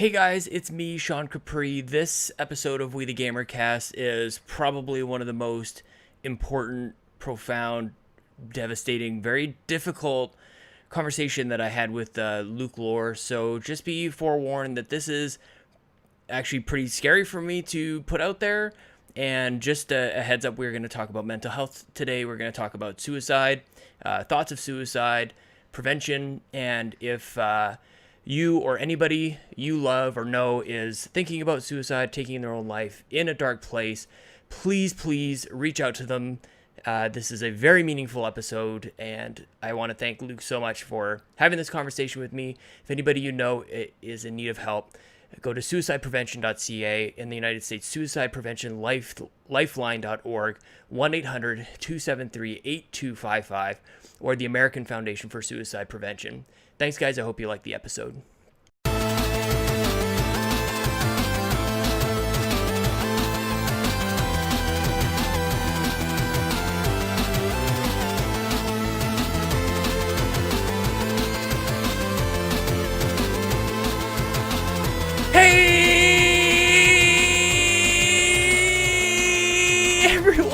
Hey guys, it's me, Sean Capri. This episode of We the GamerCast is probably one of the most important, profound, devastating, very difficult conversation that I had with Luke Lohr. So just be forewarned that this is actually pretty scary for me to put out there. And just a heads up, we're going to talk about mental health today. We're going to talk about suicide, thoughts of suicide, prevention, and if you or anybody you love or know is thinking about suicide, taking their own life in a dark place, please reach out to them. This is a very meaningful episode, and I want to thank Luke so much for having this conversation with me. If anybody you know is in need of help, go to suicideprevention.ca. In the United States, Suicide Prevention Lifeline.org, 1-800-273-8255, or the American Foundation for Suicide Prevention. Thanks, guys. I hope you like the episode.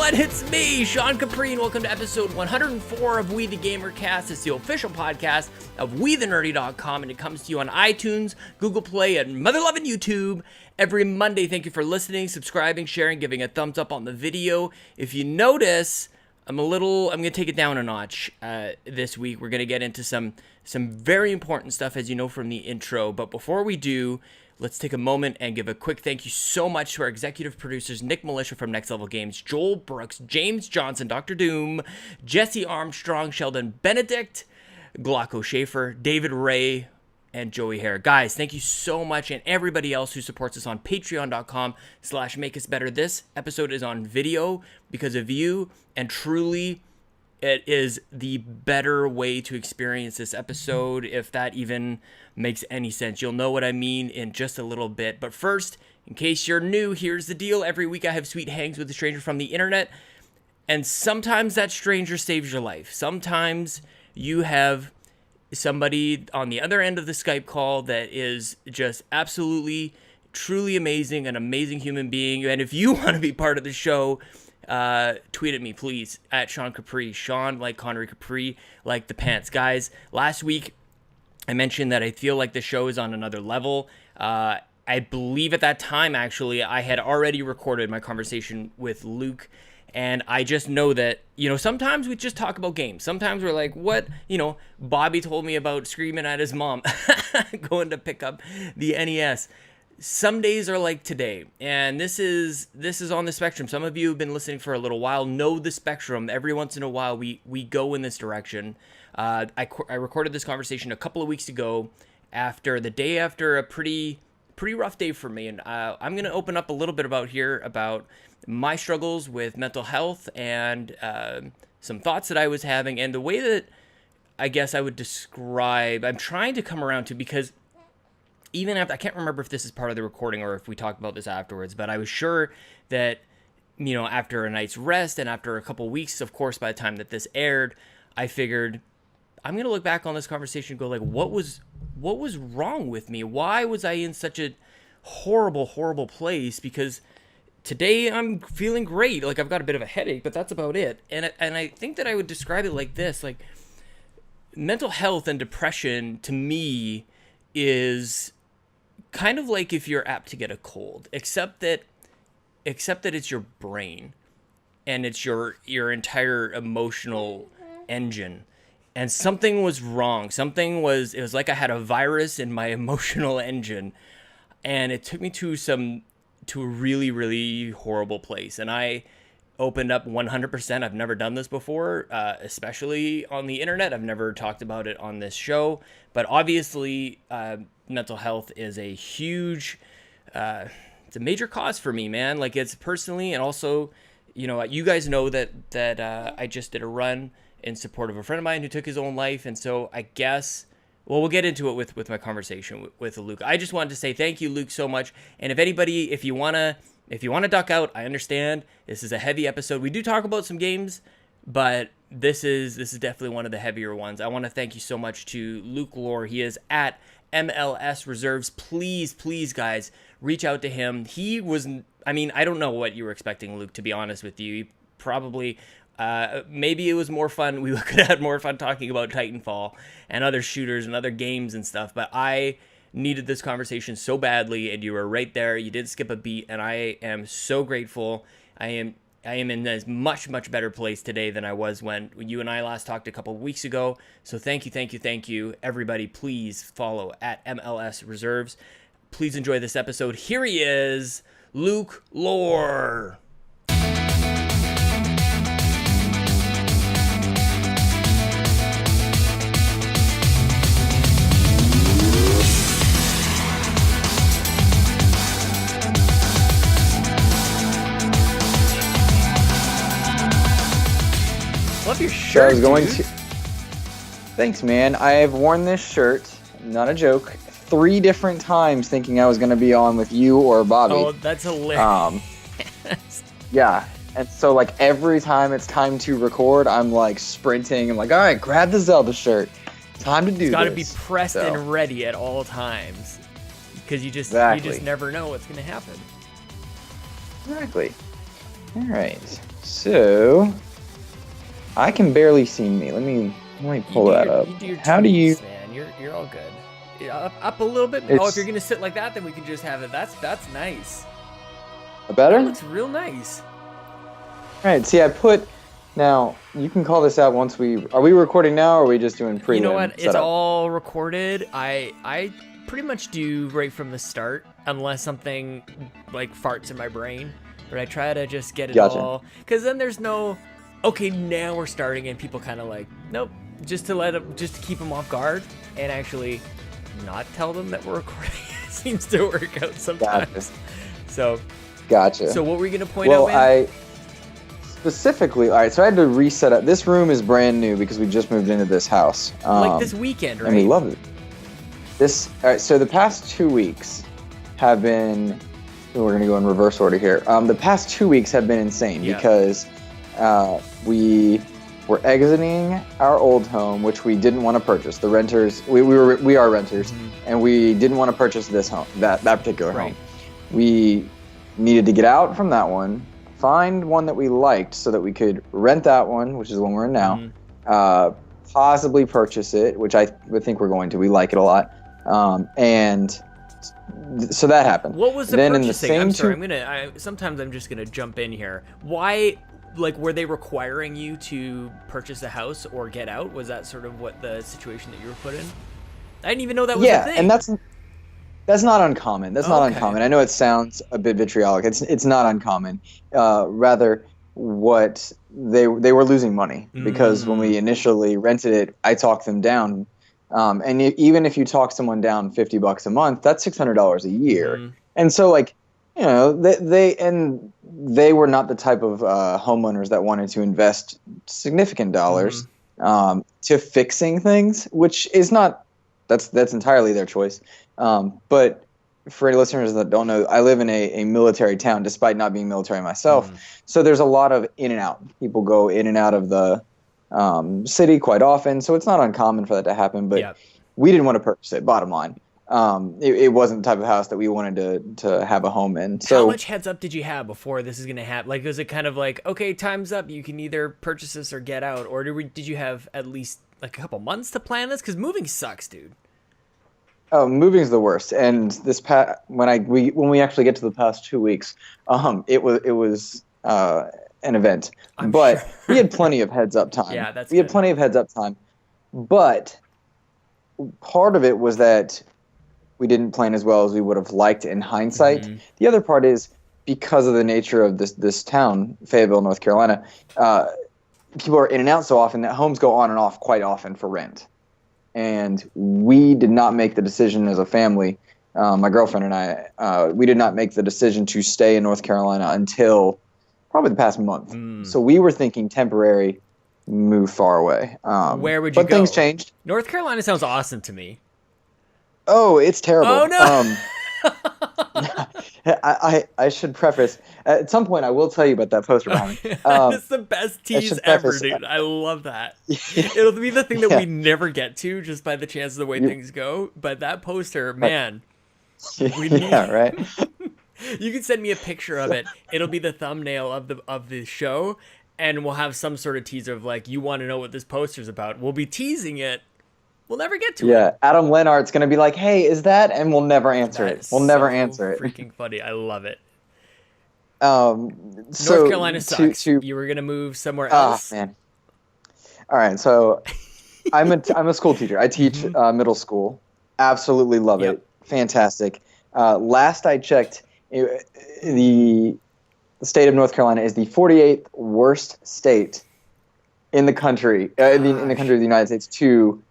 It's me, Sean Capri, and welcome to episode 104 of We the GamerCast. It's the official podcast of WeTheNerdy.com, and it comes to you on iTunes, Google Play, and mother-loving YouTube every Monday. Thank you for listening, subscribing, sharing, giving a thumbs up on the video. If you notice, I'm going to take it down a notch this week. We're going to get into some very important stuff, as you know from the intro. But before we do, let's take a moment and give a quick thank you so much to our executive producers, Nick Militia from Next Level Games, Joel Brooks, James Johnson, Dr. Doom, Jesse Armstrong, Sheldon Benedict, Glauco Schaefer, David Ray, and Joey Hare. Guys, thank you so much, and everybody else who supports us on patreon.com/makeusbetter. This episode is on video because of you, and truly, it is the better way to experience this episode, if that even makes any sense. You'll know what I mean in just a little bit. But first, in case you're new, here's the deal. Every week I have sweet hangs with a stranger from the internet, and sometimes that stranger saves your life. Sometimes you have somebody on the other end of the Skype call that is just absolutely, truly amazing, an amazing human being. And if you want to be part of the show, tweet at me, please, at Sean Capri. Sean like Connery, Capri like the pants. Guys, last week I mentioned that I feel like the show is on another level. I believe at that time, actually, I had already recorded my conversation with Luke, and I just know that, sometimes we just talk about games. Sometimes we're like, what, Bobby told me about screaming at his mom going to pick up the NES. Some days are like today, and this is on the spectrum. Some of you who've been listening for a little while know the spectrum. Every once in a while, we go in this direction. I recorded this conversation a couple of weeks ago, after a pretty rough day for me, and I'm gonna open up a little bit about my struggles with mental health and some thoughts that I was having, and the way that I guess I would describe. I'm trying to come around to, because even after, I can't remember if this is part of the recording or if we talked about this afterwards, but I was sure that, after a night's rest and after a couple weeks, of course, by the time that this aired, I figured I'm going to look back on this conversation and go like, what was wrong with me? Why was I in such a horrible place? Because today I'm feeling great. Like, I've got a bit of a headache, but that's about it. And I think that I would describe it like this, like, mental health and depression to me is kind of like if you're apt to get a cold, except that it's your brain and it's your entire emotional engine. And something was wrong. It was like I had a virus in my emotional engine, and it took me to a really, really horrible place. And I opened up 100%. I've never done this before, especially on the internet. I've never talked about it on this show, but obviously, mental health is a huge, it's a major cause for me, man. Like, it's personally, and also, you guys know that I just did a run in support of a friend of mine who took his own life, and so I guess, well, we'll get into it with my conversation with Luke. I just wanted to say thank you, Luke, so much. And if you wanna duck out, I understand. This is a heavy episode. We do talk about some games, but this is definitely one of the heavier ones. I want to thank you so much to Luke Lohr. He is at MLS Reserves. Please, please, guys, reach out to him. He was, I mean, I don't know what you were expecting, Luke, to be honest with you. He probably, maybe it was more fun. We could have had more fun talking about Titanfall and other shooters and other games and stuff, but I needed this conversation so badly, and you were right there. You didn't skip a beat, and I am so grateful. I am in a much, much better place today than I was when you and I last talked a couple of weeks ago. So thank you. Everybody, please follow at MLS Reserves. Please enjoy this episode. Here he is, Luke Lohr. Love your shirt, so I was going dude. Thanks, man. I have worn this shirt, not a joke, 3 different times thinking I was going to be on with you or Bobby. Oh, that's hilarious. Yeah. And so, like, every time it's time to record, I'm, like, sprinting. I'm like, all right, grab the Zelda shirt. Time to do this. It's got to be pressed and ready at all times. Because you just never know what's going to happen. Exactly. All right. So I can barely see me. Let me pull that up. How do you? Man, you're all good. Yeah, up a little bit. If you're gonna sit like that, then we can just have it. That's nice. Better? That looks real nice. All right. See, I put. Now you can call this out once we. Are we recording now, or are we just doing prelim? You know what? It's all recorded. I pretty much do right from the start, unless something like farts in my brain. But I try to just get it all, because then there's no. Okay, now we're starting, and people kind of like, nope, just to keep them off guard, and actually not tell them that we're recording. Seems to work out sometimes. Gotcha. So, gotcha. So what were you gonna point out? Well, specifically, all right. So I had to reset up. This room is brand new because we just moved into this house. Like this weekend, right? And we love it. All right. So the past 2 weeks have been. We're gonna go in reverse order here. The past 2 weeks have been insane because. We were exiting our old home, which we didn't want to purchase. The renters, we are renters, and we didn't want to purchase this home, that particular home. We needed to get out from that one, find one that we liked so that we could rent that one, which is the one we're in now, possibly purchase it, which I would think we're going to. We like it a lot. And so that happened. What was the purchasing? I'm sorry, sometimes I'm just gonna jump in here. Why? Like, were they requiring you to purchase a house or get out? Was that sort of what the situation that you were put in? I didn't even know that was a thing. Yeah, and that's not uncommon. That's not uncommon. I know it sounds a bit vitriolic. It's not uncommon. Rather, what they were losing money because when we initially rented it, I talked them down. And even if you talk someone down $50 a month, that's $600 a year. And so, like, you know, they were not the type of homeowners that wanted to invest significant dollars to fixing things, which is not that's entirely their choice. But for any listeners that don't know, I live in a military town, despite not being military myself. So there's a lot of in and out. People go in and out of the city quite often, so it's not uncommon for that to happen. But we didn't want to purchase it. Bottom line. It wasn't the type of house that we wanted to have a home in. So how much heads up did you have before this is going to happen? Like, was it kind of like, okay, time's up, you can either purchase this or get out? Or did you have at least like a couple months to plan this? Because moving sucks, dude. Oh, moving's the worst. And this when we actually get to the past 2 weeks, it was an event. But sure. We had plenty of heads up time. Yeah, that's we had plenty of heads up time. But part of it was that we didn't plan as well as we would have liked in hindsight. The other part is because of the nature of this town, Fayetteville, North Carolina, people are in and out so often that homes go on and off quite often for rent. And we did not make the decision as a family, my girlfriend and I, we did not make the decision to stay in North Carolina until probably the past month. So we were thinking temporary, move far away. Where would you go? But things changed. North Carolina sounds awesome to me. Oh, it's terrible. Oh, no. I should preface, at some point I will tell you about that poster behind me. It's the best tease ever, preface, dude. I love that. It'll be the thing that yeah, we never get to just by the chance of the way you, things go. But that poster, right, man, we need. yeah, right. You can send me a picture of So, it. It'll be the thumbnail of the show, and we'll have some sort of teaser of like, you want to know what this poster's about. We'll be teasing it. We'll never get to it. yeah, Adam Leonhardt's gonna be like, "Hey, is that?" And we'll never answer it. That's We'll never so answer it. freaking funny. I love it. So North Carolina sucks. You were gonna move somewhere else. man. All right, so I'm a school teacher. I teach middle school. Absolutely love Yep. it. Fantastic. Last I checked, the state of North Carolina is the 48th worst state in the country, in the country of the United States to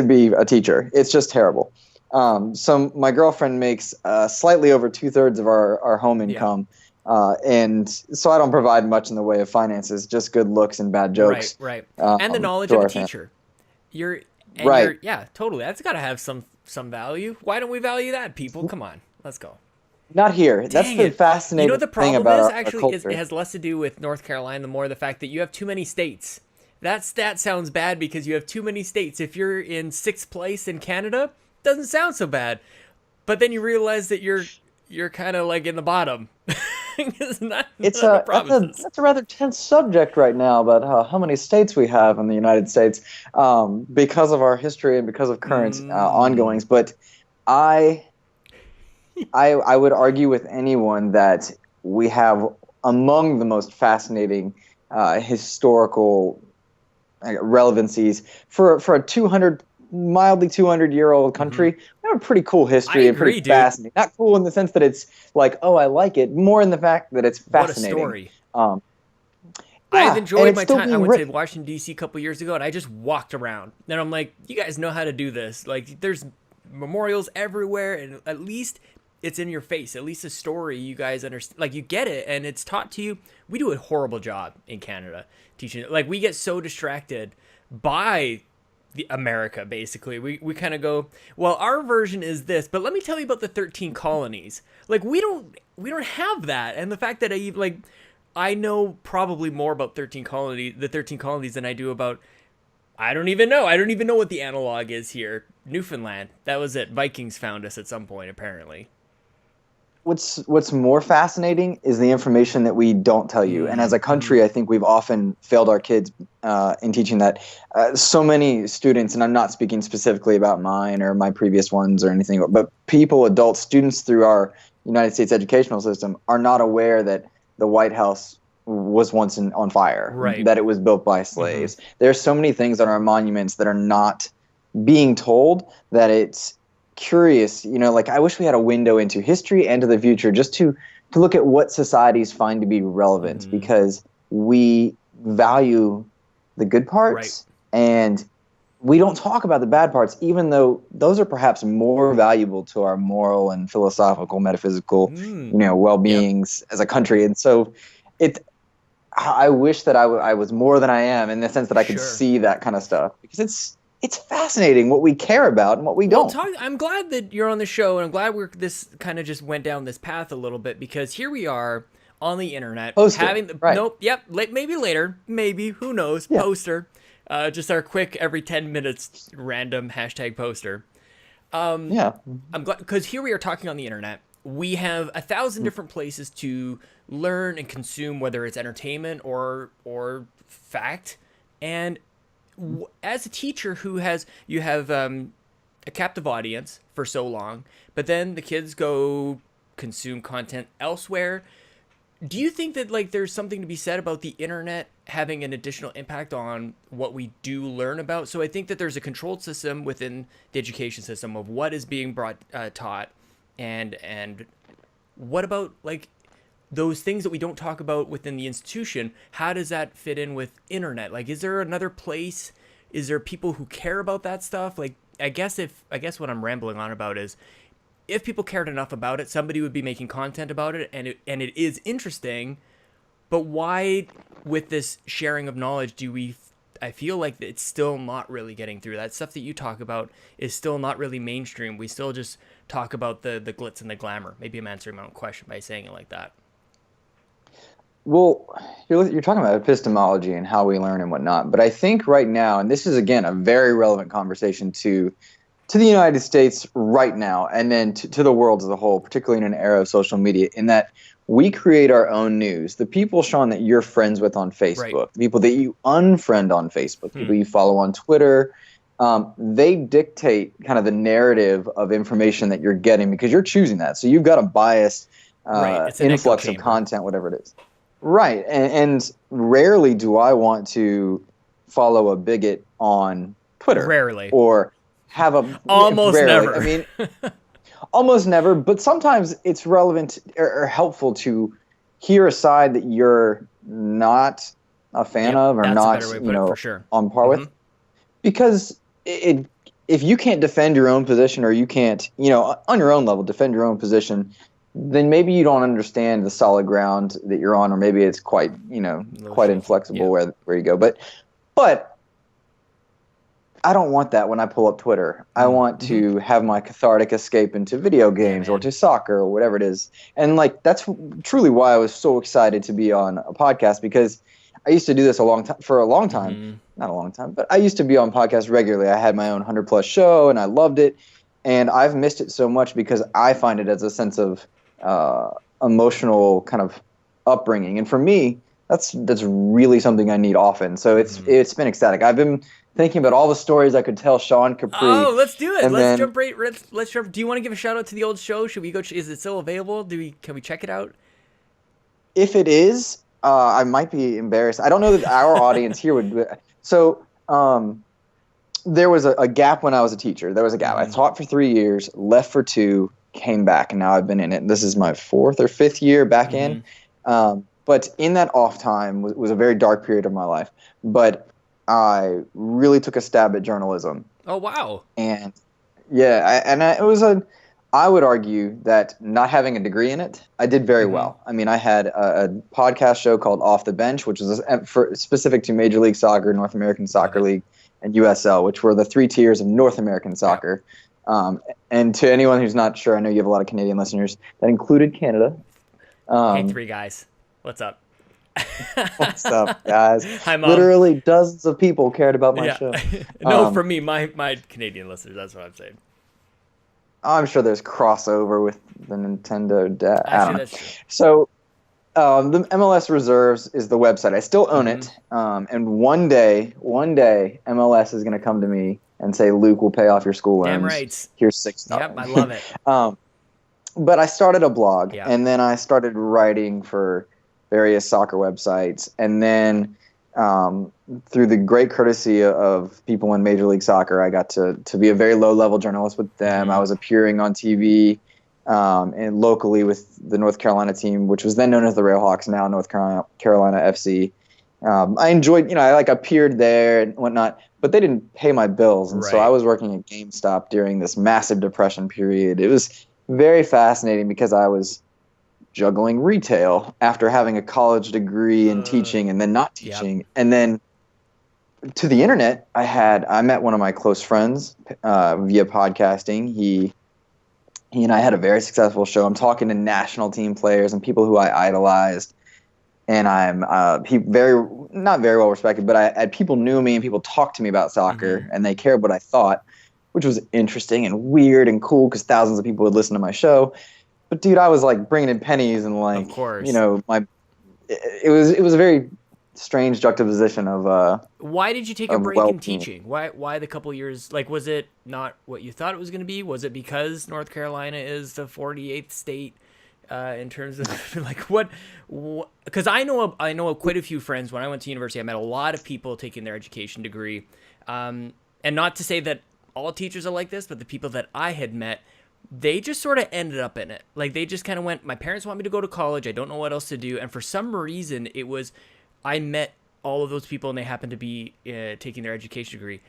be a teacher. It's just terrible. So my girlfriend makes slightly over 2/3 of our home income. And so I don't provide much in the way of finances, just good looks and bad jokes. Right. And the knowledge of a teacher. Yeah, totally. That's got to have some value. Why don't we value that, people? Come on, let's go. Not here. That's the fascinating You know, the thing problem about is our actually it culture. has less to do with North Carolina, the more the fact that you have too many states. That stat sounds bad because you have too many states. If you're in 6th place in Canada, doesn't sound so bad. But then you realize that you're kind of like in the bottom. That's a rather tense subject right now about how many states we have in the United States because of our history and because of current ongoings. But I would argue with anyone that we have among the most fascinating historical relevancies for a mildly 200-year-old country. We have a pretty cool history and pretty fascinating. Not cool in the sense that it's like, oh, I like it. More in the fact that it's fascinating. What a story. Yeah, I've enjoyed my time. I went written. to Washington, D.C. a couple years ago, and I just walked around. And I'm like, you guys know how to do this. Like, there's memorials everywhere, and at least it's in your face. At least a story you guys understand. Like, you get it, and it's taught to you. We do a horrible job in Canada teaching it. Like, we get so distracted by the America, basically. We kind of go, well, our version is this, but let me tell you about the 13 colonies. Like, we don't have that. And the fact that I know probably more about the 13 colonies than I do about, I don't even know what the analog is here. Newfoundland. That was it. Vikings found us at some point, apparently. What's more fascinating is the information that we don't tell you. And as a country, I think we've often failed our kids in teaching that. So many students, and I'm not speaking specifically about mine or my previous ones or anything, but adult students through our United States educational system are not aware that the White House was once on fire, right, that it was built by slaves. There's so many things on our monuments that are not being told that it's curious, like I wish we had a window into history and to the future just to look at what societies find to be relevant, because we value the good parts and we don't talk about the bad parts, even though those are perhaps more valuable to our moral and philosophical, metaphysical, well-beings as a country. And so I wish that I was more than I am, in the sense that I could see that kind of stuff, because it's fascinating what we care about and what we don't. I'm glad that you're on the show, and I'm glad this kind of just went down this path a little bit, because here we are on the internet maybe later, who knows, poster, just our quick every 10 minutes random hashtag poster. I'm glad, because here we are talking on the internet. We have 1,000 different places to learn and consume, whether it's entertainment or fact. And as a teacher you have a captive audience for so long, but then the kids go consume content elsewhere. Do you think that there's something to be said about the internet having an additional impact on what we do learn about? So I think that there's a controlled system within the education system of what is being taught, and what about those things that we don't talk about within the institution? How does that fit in with internet? Is there another place? Is there people who care about that stuff? I guess what I'm rambling on about is, if people cared enough about it, somebody would be making content about it, and it is interesting. But why, with this sharing of knowledge, do we I feel like it's still not really getting through. That stuff that you talk about is still not really mainstream. We still just talk about the glitz and the glamour. Maybe I'm answering my own question by saying it like that. Well, you're talking about epistemology and how we learn and whatnot, but I think right now, and this is again a very relevant conversation to the United States right now, and then to the world as a whole, particularly in an era of social media, in that we create our own news. The people, Sean, that you're friends with on Facebook, Right. the people that you unfriend on Facebook, people you follow on Twitter, they dictate kind of the narrative of information that you're getting because you're choosing that. So you've got a biased influx of content, whatever it is. Right. And rarely do I want to follow a bigot on Twitter. Rarely. Or have a... Almost rarely. never. I mean, almost never. But sometimes it's relevant or helpful to hear a side that you're not a fan of or not, for sure. on par with. Because if you can't defend your own position or you can't, on your own level, defend your own position, then maybe you don't understand the solid ground that you're on, or maybe it's quite, quite inflexible where you go. But I don't want that when I pull up Twitter. I want to have my cathartic escape into video games or to soccer or whatever it is. And that's truly why I was so excited to be on a podcast, because I used to do this for a long time, not a long time, but I used to be on podcasts regularly. I had my own 100+ show and I loved it. And I've missed it so much because I find it as a sense of emotional kind of upbringing. And for me, that's really something I need often. So it's been ecstatic. I've been thinking about all the stories I could tell Sean Capri. Oh, let's do it. Let's jump. Do you want to give a shout out to the old show? Should we go? Is it still available? Can we check it out? If it is, I might be embarrassed. I don't know that our audience here would. So there was a gap when I was a teacher. There was a gap. I taught for 3 years, left for 2, came back, and now I've been in it. This is my 4th or 5th year back in. But in that off time was a very dark period of my life. But I really took a stab at journalism. Oh, wow. And I would argue that not having a degree in it, I did very well. I mean, I had a podcast show called Off the Bench, which was specific to Major League Soccer, North American Soccer League, and USL, which were the 3 tiers of North American soccer. And to anyone who's not sure, I know you have a lot of Canadian listeners. That included Canada. Hey, 3 guys. What's up? What's up, guys? Hi, Mom. Literally dozens of people cared about my show. No, for me, my Canadian listeners, that's what I'm saying. I'm sure there's crossover with the Nintendo dad. I don't know. That's So the MLS Reserves is the website. I still own it. And one day, MLS is going to come to me and say, Luke, we'll pay off your school loans. Damn right. Here's $6. Yep, I love it. But I started a blog, and then I started writing for various soccer websites. And then through the great courtesy of people in Major League Soccer, I got to be a very low-level journalist with them. I was appearing on TV and locally with the North Carolina team, which was then known as the Railhawks, now North Carolina FC. I enjoyed, I appeared there and whatnot, but they didn't pay my bills. And so I was working at GameStop during this massive depression period. It was very fascinating because I was juggling retail after having a college degree in teaching and then not teaching. And then to the internet, I met one of my close friends via podcasting. He and I had a very successful show. I'm talking to national team players and people who I idolized. And I'm not very well respected, but people knew me and people talked to me about soccer and they cared what I thought, which was interesting and weird and cool because thousands of people would listen to my show. But dude, I was bringing in pennies and of course. It was a very strange juxtaposition of Why did you take a break in teaching? Why the couple years? Was it not what you thought it was going to be? Was it because North Carolina is the 48th state in terms of what? Because I know quite a few friends. When I went to university, I met a lot of people taking their education degree, and not to say that all teachers are like this, but the people that I had met, they just sort of ended up in it. They just kind of went, my parents want me to go to college. I don't know what else to do. And for some reason, I met all of those people and they happened to be taking their education degree.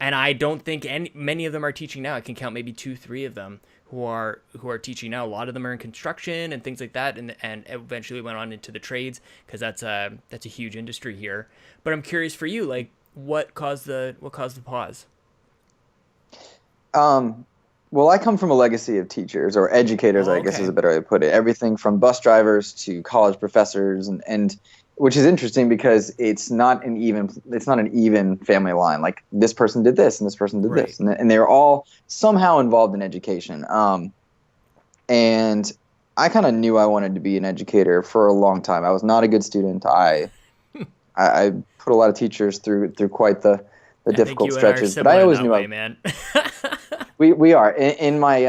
And I don't think many of them are teaching now. I can count maybe 2-3 of them who are teaching now. A lot of them are in construction and things like that. And eventually went on into the trades because that's a huge industry here. But I'm curious for you, what caused the pause? Well, I come from a legacy of teachers or educators, I guess is a better way to put it. Everything from bus drivers to college professors, and which is interesting because it's not an even family line. Like this person did this and this person did this, and they're all somehow involved in education. And I kind of knew I wanted to be an educator for a long time. I was not a good student. I put a lot of teachers through quite the difficult stretches, but I always knew man. We are in my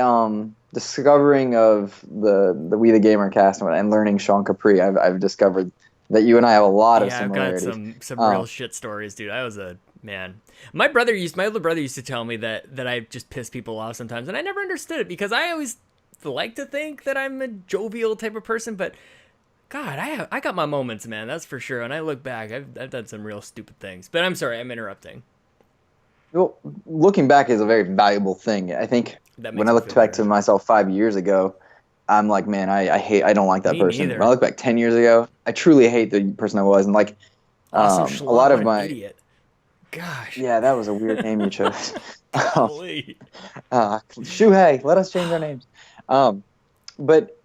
discovering of the GamerCast and learning Sean Capri. I've discovered that you and I have a lot of similarities. I've got some real shit stories, dude. I was a man. My older brother used to tell me that I just piss people off sometimes, and I never understood it because I always like to think that I'm a jovial type of person, but God, I got my moments, man. That's for sure. And I look back, I've done some real stupid things. But I'm sorry, I'm interrupting. Well, looking back is a very valuable thing. I think when I look back to myself 5 years ago, I'm like, man, I don't like that person. When I look back 10 years ago, I truly hate the person I was. And like, a lot of my idiot. Gosh. Yeah, that was a weird name you chose. Shuhei, let us change our names. But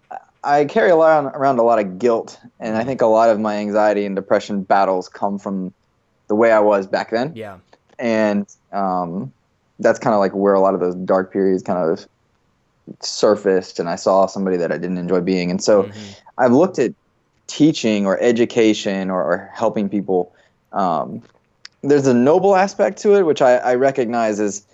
I carry around a lot of guilt, and I think a lot of my anxiety and depression battles come from the way I was back then. Yeah. And that's kind of like where a lot of those dark periods kind of surfaced, and I saw somebody that I didn't enjoy being. And so I've looked at teaching or education or helping people. There's a noble aspect to it, which I recognize as,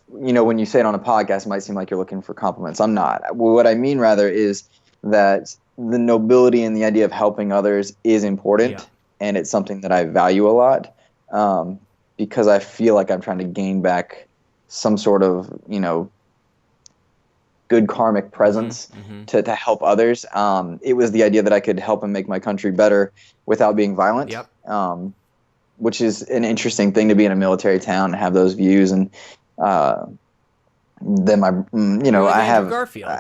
when you say it on a podcast, it might seem like you're looking for compliments. I'm not. What I mean, rather, is that the nobility and the idea of helping others is important, and it's something that I value a lot. Because I feel like I'm trying to gain back some sort of, good karmic presence to help others. It was the idea that I could help and make my country better without being violent, which is an interesting thing to be in a military town and have those views. And then I have Garfield.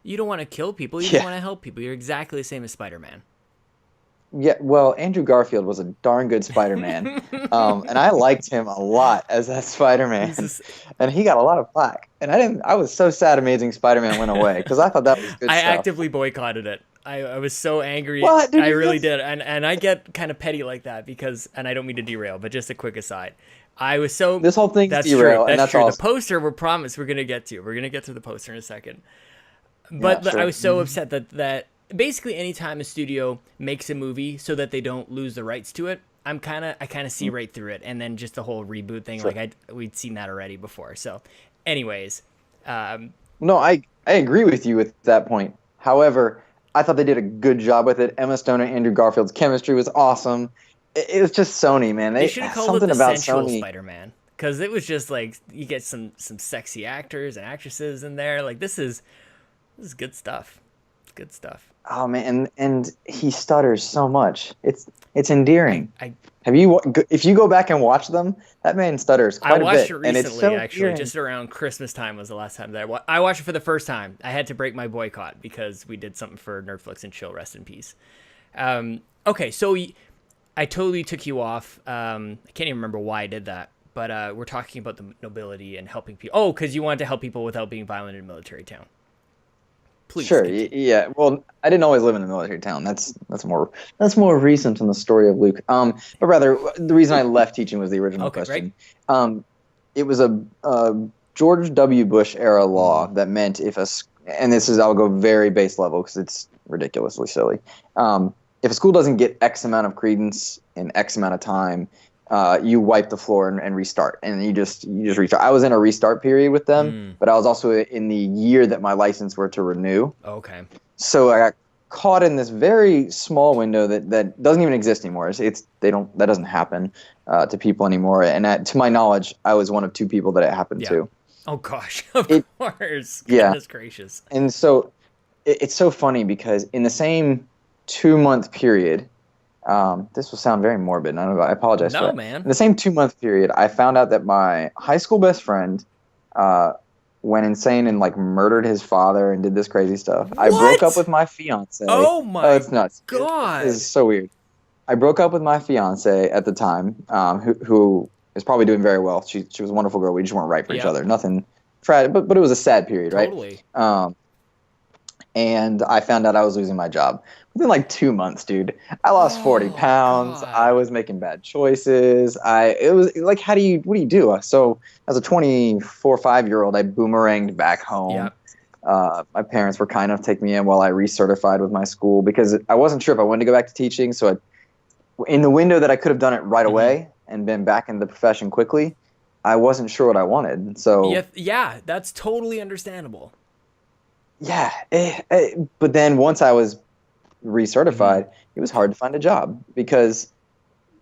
You don't want to kill people. You just want to help people. You're exactly the same as Spider-Man. Yeah, well, Andrew Garfield was a darn good Spider-Man, and I liked him a lot as that Spider-Man, and he got a lot of flack. And I was so sad Amazing Spider-Man went away because I thought that was good stuff. I actively boycotted it. I was so angry. What? I really did, and I get kind of petty like that because, and I don't mean to derail, but just a quick aside. I was so this whole thing's that's derail, true. and that's true. Awesome. The poster we're promised we're gonna get to. We're gonna get to the poster in a second. But I was so upset that basically anytime a studio makes a movie so that they don't lose the rights to it, I kind of see right through it. And then just the whole reboot thing, we'd seen that already before. So anyways. No, I agree with you at that point. However, I thought they did a good job with it. Emma Stone and Andrew Garfield's chemistry was awesome. It was just Sony, man. They should have called it the sensual Spider-Man. Because it was just like, you get some sexy actors and actresses in there. Like, this is good stuff. It's good stuff. Oh man, and he stutters so much. It's endearing. If you go back and watch them, that man stutters quite a bit. I watched it recently, and it's so actually, endearing. just around Christmas time was the last time that I watched it for the first time. I had to break my boycott because we did something for Nerdflix and Chill. Rest in peace. Okay, so I totally took you off. I can't even remember why I did that, but we're talking about the nobility and helping people. Oh, because you wanted to help people without being violent in a military town. Please sure. continue. Yeah. Well, I didn't always live in a military town. That's more recent in the story of Luke. But rather, the reason I left teaching was the original question. Right. It was a George W. Bush era law that meant and this is, I'll go very base level because it's ridiculously silly. If a school doesn't get X amount of credence in X amount of time, you wipe the floor and restart, and you just restart. I was in a restart period with them, but I was also in the year that my license were to renew. Okay. So I got caught in this very small window that doesn't even exist anymore. That doesn't happen to people anymore. And to my knowledge, I was one of two people that it happened to. Oh gosh, of course. Yeah. Goodness gracious. And so it's so funny because in the same 2-month period. This will sound very morbid, and I apologize for that. Man. In the same 2-month period, I found out that my high school best friend went insane and murdered his father and did this crazy stuff. What? I broke up with my fiance. Oh my it's nuts. God. It's so weird. I broke up with my fiance at the time, who is probably doing very well. She was a wonderful girl. We just weren't right for each Yeah. other. Nothing tragic, but it was a sad period, right? Totally. And I found out I was losing my job within like 2 months, dude. I lost 40 pounds. God. I was making bad choices. It was like, what do you do? So as a 24, 5-year-old, I boomeranged back home. Yeah. My parents were kind of taking me in while I recertified with my school because I wasn't sure if I wanted to go back to teaching. So in the window that I could have done it right away and been back in the profession quickly, I wasn't sure what I wanted. So yeah, that's totally understandable. Yeah, but then once I was recertified, it was hard to find a job because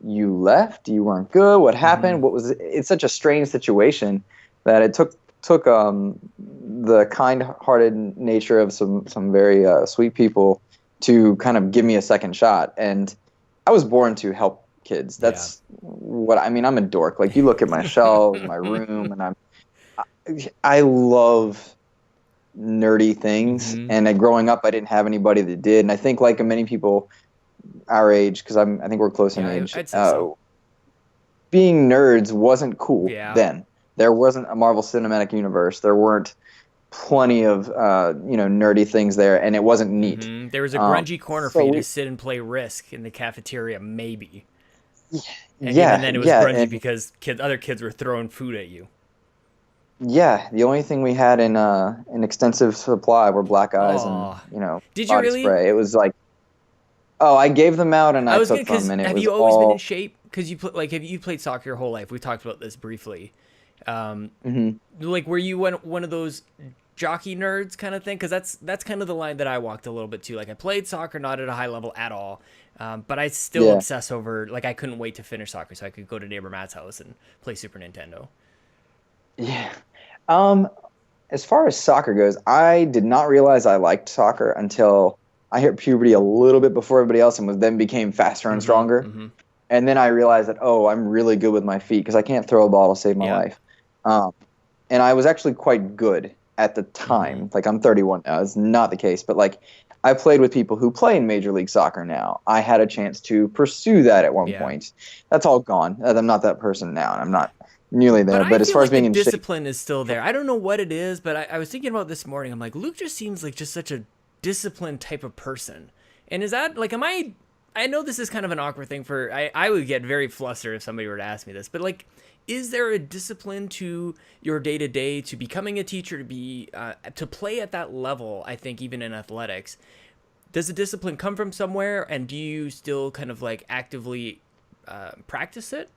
you left, you weren't good. What happened? It's such a strange situation that it took the kind-hearted nature of some very sweet people to kind of give me a second shot. And I was born to help kids. That's what I mean. I'm a dork. Like, you look at my shelves, my room, and I love nerdy things, and growing up I didn't have anybody that did, and I think like many people our age, because I think we're close in age, I'd say so. Being nerds wasn't cool then. There wasn't a Marvel Cinematic Universe, there weren't plenty of nerdy things there, and it wasn't neat. There was a grungy corner for you to sit and play Risk in the cafeteria, maybe. And even then it was grungy because other kids were throwing food at you. Yeah, the only thing we had in an extensive supply were black eyes and Did you body really? spray. It was like, I gave them out and I took them, and it was all. Have you always been in shape? Because have you played soccer your whole life? We talked about this briefly. Like, were you one of those jockey nerds kind of thing? Because that's kind of the line that I walked a little bit too. Like, I played soccer, not at a high level at all, but I still obsess over, like, I couldn't wait to finish soccer so I could go to neighbor Matt's house and play Super Nintendo. Yeah. As far as soccer goes, I did not realize I liked soccer until I hit puberty a little bit before everybody else, and then became faster and stronger. And then I realized that, I'm really good with my feet because I can't throw a ball to save my life. And I was actually quite good at the time. Like, I'm 31 now. It's not the case. But, like, I played with people who play in Major League Soccer now. I had a chance to pursue that at one point. That's all gone. I'm not that person now, and I'm not nearly there. But as far as being in shape, discipline is still there. I don't know what it is, but I was thinking about this morning. I'm like, Luke just seems like just such a disciplined type of person. And is that, like, I know this is kind of an awkward thing I would get very flustered if somebody were to ask me this, but, like, is there a discipline to your day-to-day, to becoming a teacher, to play at that level? I think even in athletics, does the discipline come from somewhere, and do you still kind of, like, actively practice it?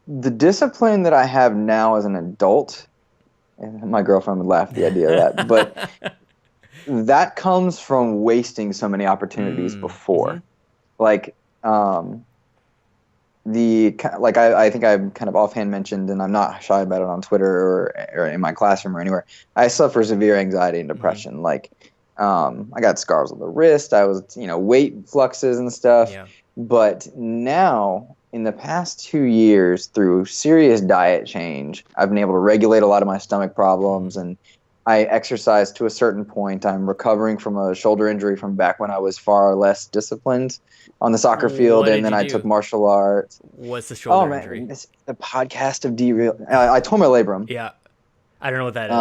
The discipline that I have now as an adult, and my girlfriend would laugh at the idea of that, but that comes from wasting so many opportunities before. Like, I think I kind of offhand mentioned, and I'm not shy about it on Twitter or in my classroom or anywhere, I suffer severe anxiety and depression. Like, I got scars on the wrist, I was, weight fluxes and stuff. But now, in the past 2 years, through serious diet change, I've been able to regulate a lot of my stomach problems, and I exercise to a certain point. I'm recovering from a shoulder injury from back when I was far less disciplined on the soccer field, and then I took martial arts. What's the shoulder injury? It's the podcast of derail. I tore my labrum. Yeah, I don't know what that is.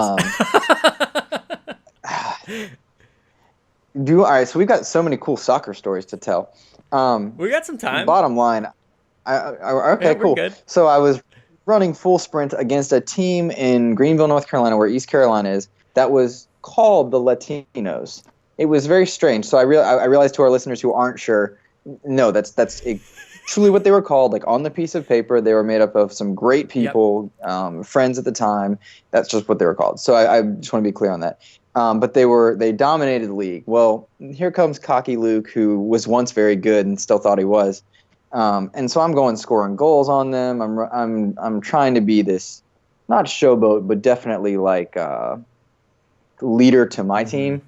All right, so we've got so many cool soccer stories to tell. We got some time. Bottom line, okay, cool. Good. So I was running full sprint against a team in Greenville, North Carolina, where East Carolina is, that was called the Latinos. It was very strange. So I realized, to our listeners who aren't sure, no, that's truly what they were called. Like, on the piece of paper, they were made up of some great people, friends at the time. That's just what they were called. So I just want to be clear on that. But they dominated the league. Well, here comes cocky Luke, who was once very good and still thought he was. And so I'm going scoring goals on them. I'm trying to be this, not showboat, but definitely like leader to my team.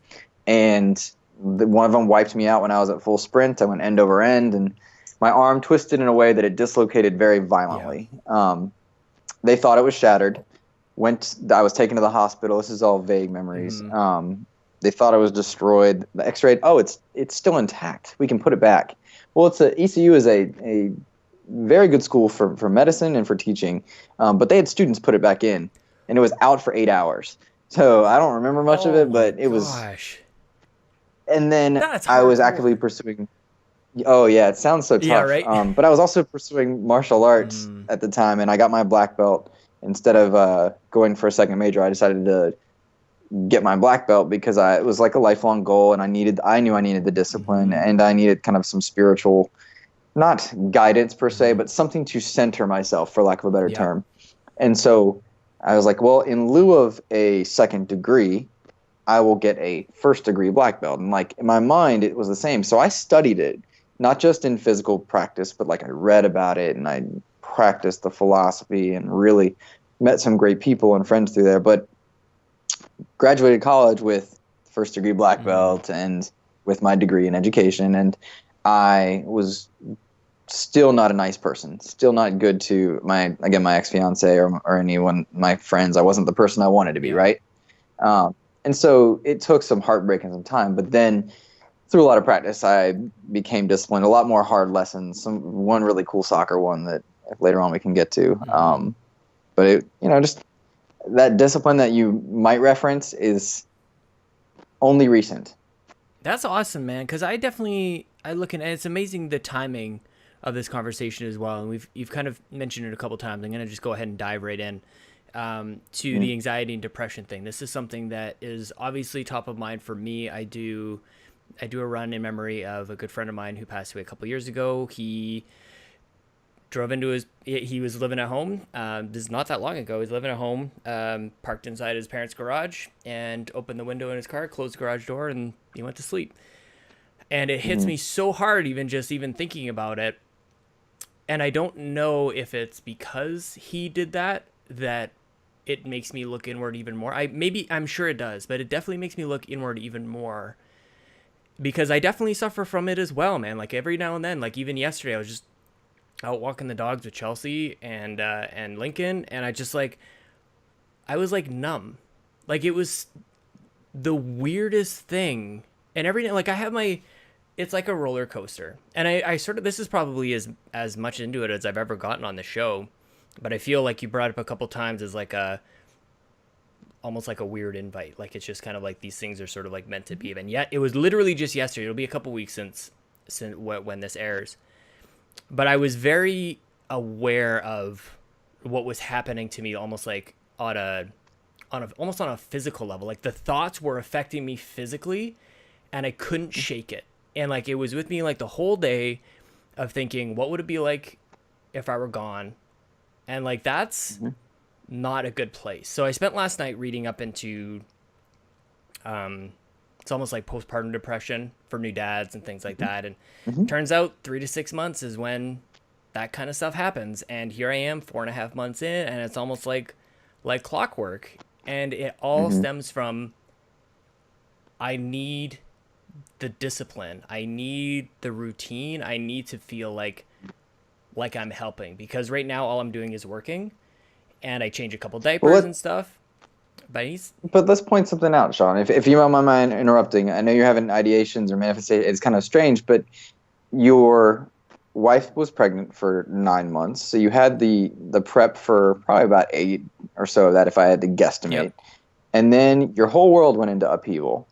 And one of them wiped me out when I was at full sprint. I went end over end, and my arm twisted in a way that it dislocated very violently. They thought it was shattered. I was taken to the hospital. This is all vague memories. They thought it was destroyed. The X-ray, it's still intact. We can put it back. Well, ECU is a very good school for medicine and for teaching, but they had students put it back in, and it was out for 8 hours. So I don't remember much of it, but it was. And then That's I was hardcore. actively pursuing. Oh yeah, it sounds so tough. Yeah, right. But I was also pursuing martial arts at the time, and I got my black belt. Instead of going for a second major, I decided to get my black belt because it was like a lifelong goal, and I knew I needed the discipline, and I needed kind of some spiritual, not guidance per se, but something to center myself, for lack of a better term. And so I was like, well, in lieu of a second degree, I will get a first degree black belt. And like in my mind, it was the same. So I studied it, not just in physical practice, but like I read about it and I practiced the philosophy and really met some great people and friends through there. But graduated college with first degree black belt and with my degree in education. And I was still not a nice person, still not good to my ex-fiance or anyone, my friends. I wasn't the person I wanted to be, right? And so it took some heartbreak and some time, but then through a lot of practice, I became disciplined, a lot more hard lessons, one really cool soccer one that later on we can get to. But it, just that discipline that you might reference is only recent. That's awesome, man. Because I look at, and it's amazing the timing of this conversation as well. And you've kind of mentioned it a couple times. I'm going to just go ahead and dive right in to the anxiety and depression thing. This is something that is obviously top of mind for me. I do a run in memory of a good friend of mine who passed away a couple years ago. He drove into he was living at home. This is not that long ago. He was living at home, parked inside his parents' garage and opened the window in his car, closed the garage door, and he went to sleep. And it hits me so hard, even thinking about it. And I don't know if it's because he did that it makes me look inward even more. I'm sure it does, but it definitely makes me look inward even more because I definitely suffer from it as well, man. Like every now and then, like even yesterday, I was just out walking the dogs with Chelsea and Lincoln, and I was like numb. Like it was the weirdest thing. And every day, like I have it's like a roller coaster. And I sort of, this is probably as much into it as I've ever gotten on the show. But I feel like you brought up a couple times as almost like a weird invite. Like it's just kind of like these things are sort of like meant to be. And yet it was literally just yesterday. It'll be a couple weeks since when this airs. But I was very aware of what was happening to me, almost like almost on a physical level. Like the thoughts were affecting me physically, and I couldn't shake it. And like it was with me like the whole day of thinking, what would it be like if I were gone? And like that's not a good place. So I spent last night reading up into it's almost like postpartum depression for new dads and things like that. And turns out 3 to 6 months is when that kind of stuff happens. And here I am 4.5 months in, and it's almost like clockwork. And it all stems from, I need the discipline. I need the routine. I need to feel like I'm helping, because right now all I'm doing is working, and I change a couple diapers and stuff. But let's point something out, Sean. If you don't mind interrupting, I know you're having ideations or manifestations. It's kind of strange, but your wife was pregnant for 9 months, so you had the prep for probably about 8 or so of that, if I had to guesstimate. Yep. And then your whole world went into upheaval,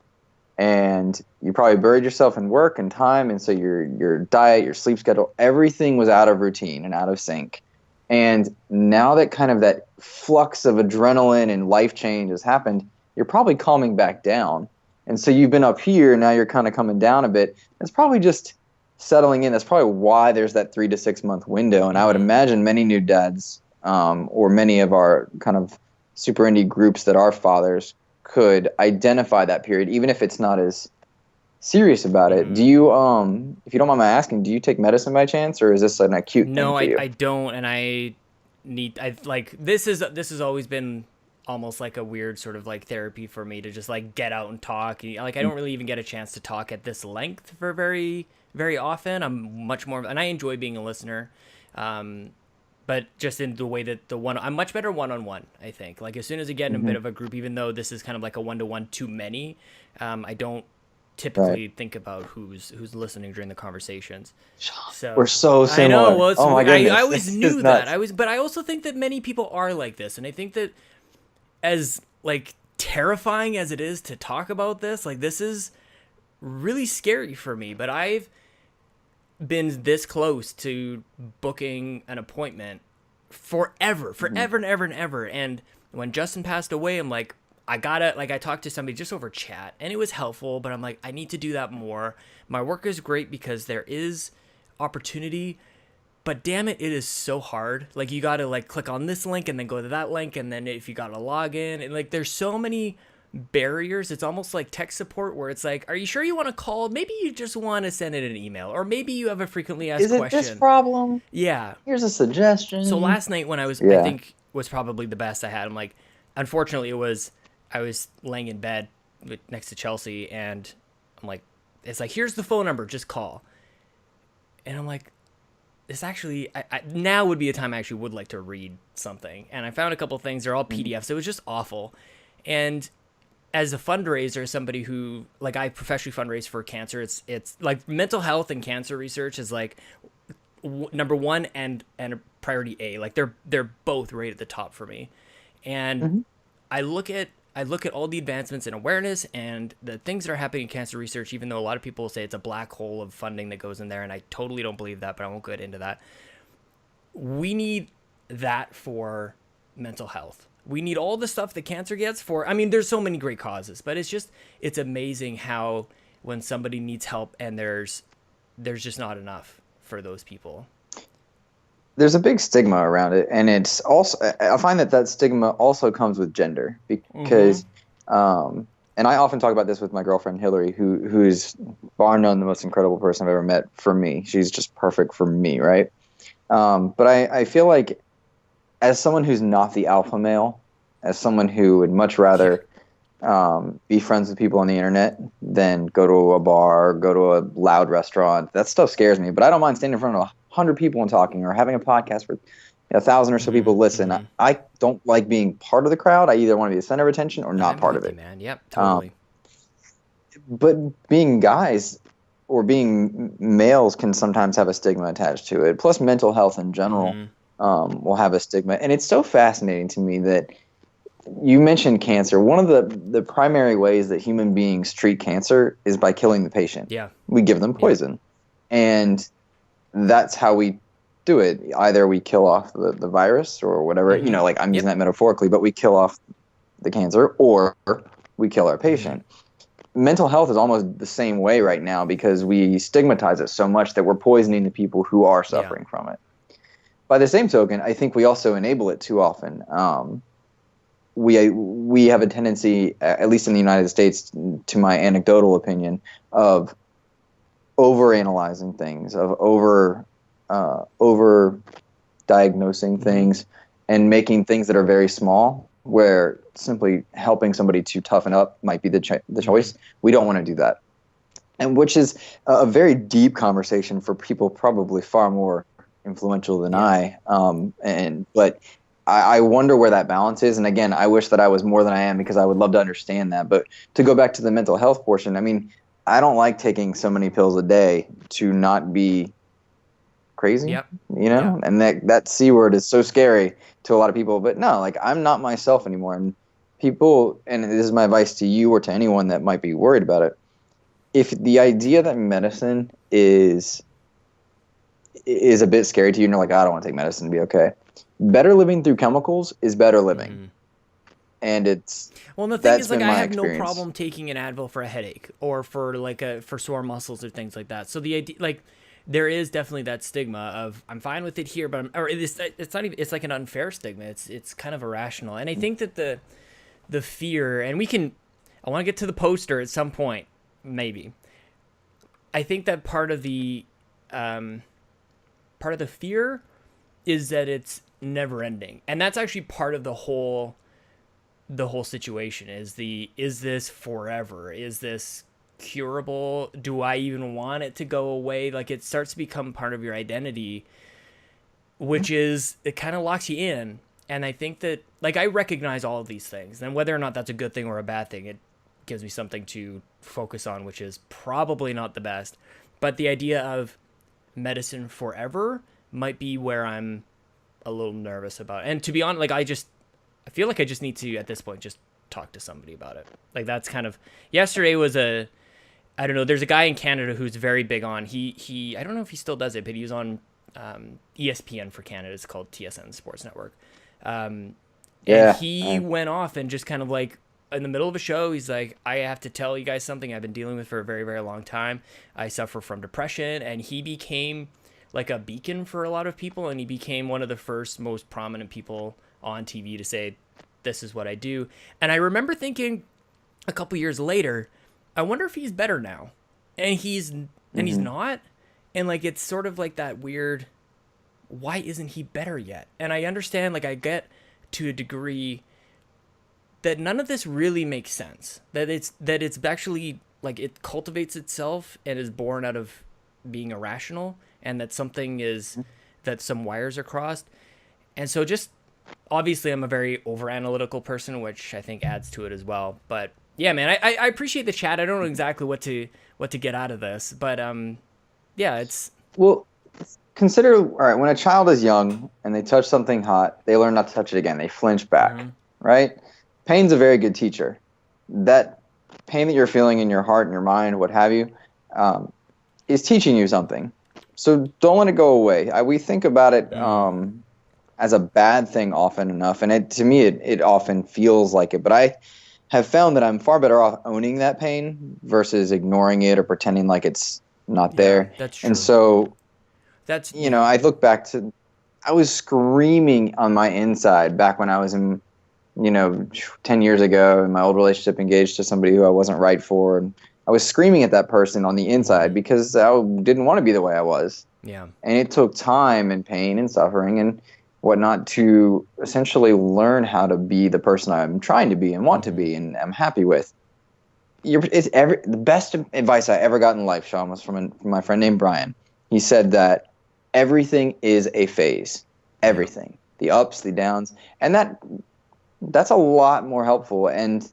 and you probably buried yourself in work and time, and so your diet, your sleep schedule, everything was out of routine and out of sync. And now that kind of that flux of adrenaline and life change has happened, you're probably calming back down. And so you've been up here, now you're kind of coming down a bit. It's probably just settling in. That's probably why there's that 3 to 6 month window. And I would imagine many new dads, or many of our kind of super indie groups that are fathers, could identify that period, even if it's not as serious about it. Do you, if you don't mind my asking, do you take medicine by chance, or is this an acute thing for you? I don't, and this has always been almost like a weird sort of like therapy for me to just like get out and talk. Like I don't really even get a chance to talk at this length for very, very often. I'm much more, and I enjoy being a listener. But just in the way that I'm much better one-on-one, I think. Like as soon as I get in a bit of a group, even though this is kind of like a one-to-one too many, I don't typically think about who's listening during the conversations. So we're so similar. I know. Well, oh my goodness. I always This knew is that. nuts. But I also think that many people are like this, and I think that as like terrifying as it is to talk about this, like this is really scary for me. But I've been this close to booking an appointment forever and ever. And when Justin passed away, I'm like, I talked to somebody just over chat, and it was helpful, but I'm like, I need to do that more. My work is great because there is opportunity, but damn it, it is so hard. Like, you got to like click on this link and then go to that link, and then if you got to log in, and like there's so many barriers. It's almost like tech support where it's like, are you sure you want to call? Maybe you just want to send it an email, or maybe you have a frequently asked question. Is it this problem? Yeah. Here's a suggestion. So last night when I think was probably the best I had. I'm like, unfortunately I was laying in bed next to Chelsea, and I'm like, it's like, here's the phone number, just call. And I'm like, this actually, now would be a time I actually would like to read something. And I found a couple things. They're all PDFs. It was just awful. And as a fundraiser, somebody who, like, I professionally fundraise for cancer, it's like mental health and cancer research is like number one and priority A. Like they're both right at the top for me. And I look at all the advancements in awareness and the things that are happening in cancer research, even though a lot of people say it's a black hole of funding that goes in there, and I totally don't believe that, but I won't get into that. We need that for mental health. We need all the stuff that cancer gets for, I mean, there's so many great causes, but it's amazing how when somebody needs help and there's just not enough for those people. There's a big stigma around it, and it's also, I find that stigma also comes with gender, because and I often talk about this with my girlfriend Hillary, who's bar none the most incredible person I've ever met for me. She's just perfect for me, right? But I feel like, as someone who's not the alpha male, as someone who would much rather be friends with people on the internet than go to a bar, go to a loud restaurant, that stuff scares me. But I don't mind standing in front of 100 people and talking, or having a podcast where 1,000 or so people listen. I don't like being part of the crowd. I either want to be the center of attention or not part of it. Man. Yep, totally. But being guys or being males can sometimes have a stigma attached to it. Plus, mental health in general will have a stigma. And it's so fascinating to me that you mentioned cancer. One of the primary ways that human beings treat cancer is by killing the patient. Yeah. We give them poison. Yeah. And that's how we do it. Either we kill off the virus or whatever, like I'm using that metaphorically, but we kill off the cancer, or we kill our patient. Mental health is almost the same way right now, because we stigmatize it so much that we're poisoning the people who are suffering from it. By the same token, I think we also enable it too often. We have a tendency, at least in the United States, to my anecdotal opinion, of overanalyzing things, of over diagnosing things, and making things that are very small, where simply helping somebody to toughen up might be the choice. We don't want to do that, and which is a very deep conversation for people probably far more influential than I. But I wonder where that balance is. And again, I wish that I was more than I am, because I would love to understand that. But to go back to the mental health portion, I mean, I don't like taking so many pills a day to not be crazy, and that C word is so scary to a lot of people. But no, like, I'm not myself anymore. And people, and this is my advice to you or to anyone that might be worried about it, if the idea that medicine is a bit scary to you, and you're like, I don't want to take medicine to be okay, better living through chemicals is better living. And it's, well, and the thing is, like, I have no problem taking an Advil for a headache, or for sore muscles or things like that. So the idea, like, there is definitely that stigma of, I'm fine with it here, but it's not even, it's like an unfair stigma. It's kind of irrational. And I think that the fear, and I want to get to the poster at some point, maybe. I think that part of the fear is that it's never ending. And that's actually part of the whole situation is this forever? Is this curable? Do I even want it to go away? Like, it starts to become part of your identity, which is, it kind of locks you in. And I think that, like, I recognize all of these things, and whether or not that's a good thing or a bad thing, gives me something to focus on, which is probably not the best. But the idea of medicine forever might be where I'm a little nervous about. And to be honest, like I feel like I just need to, at this point, just talk to somebody about it. Like that's kind of, yesterday was I don't know, there's a guy in Canada who's very big on, he I don't know if he still does it, but he was on ESPN for Canada. It's called TSN Sports Network. And he went off and just kind of like, in the middle of a show, he's like, I have to tell you guys something I've been dealing with for a very, very long time. I suffer from depression. And he became like a beacon for a lot of people. And he became one of the first most prominent people on TV to say, this is what I do. And I remember thinking a couple years later, I wonder if he's better now. And he's not. And like, it's sort of like that weird, why isn't he better yet? And I understand, like I get to a degree that none of this really makes sense. That it's actually like it cultivates itself and is born out of being irrational, and that something is that some wires are crossed. And so just obviously I'm a very over analytical person, which I think adds to it as well. But yeah, man, I appreciate the chat. I don't know exactly what to get out of this, but yeah, it's well. Consider, all right, when a child is young and they touch something hot, they learn not to touch it again. They flinch back, right? Pain's a very good teacher. That pain that you're feeling in your heart and your mind, what have you, is teaching you something. So don't let it go away. We think about it as a bad thing often enough, and to me it often feels like it. But I have found that I'm far better off owning that pain versus ignoring it or pretending like it's not there. That's true. And so that's, I look back to, I was screaming on my inside back when I was in, 10 years ago in my old relationship, engaged to somebody who I wasn't right for. And I was screaming at that person on the inside because I didn't want to be the way I was. Yeah. And it took time and pain and suffering and whatnot to essentially learn how to be the person I'm trying to be and want to be and I'm happy with. The best advice I ever got in life, Sean, was from my friend named Brian. He said that everything is a phase. Everything. The ups, the downs. And that's a lot more helpful. And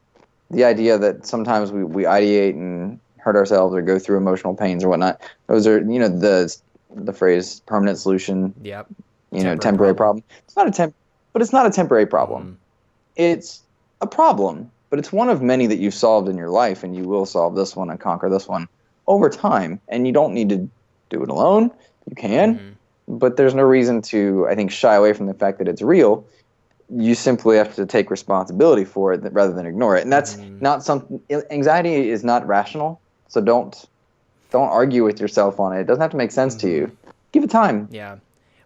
the idea that sometimes we ideate and hurt ourselves or go through emotional pains or whatnot, those are, the phrase permanent solution, yep. Temporary problem. It's not a temporary problem. It's a problem, but it's one of many that you've solved in your life, and you will solve this one and conquer this one over time. And you don't need to do it alone. You can, but there's no reason to, I think, shy away from the fact that it's real. You simply have to take responsibility for it rather than ignore it. And that's not something, anxiety is not rational. So don't argue with yourself on it. It doesn't have to make sense to you. Give it time. Yeah.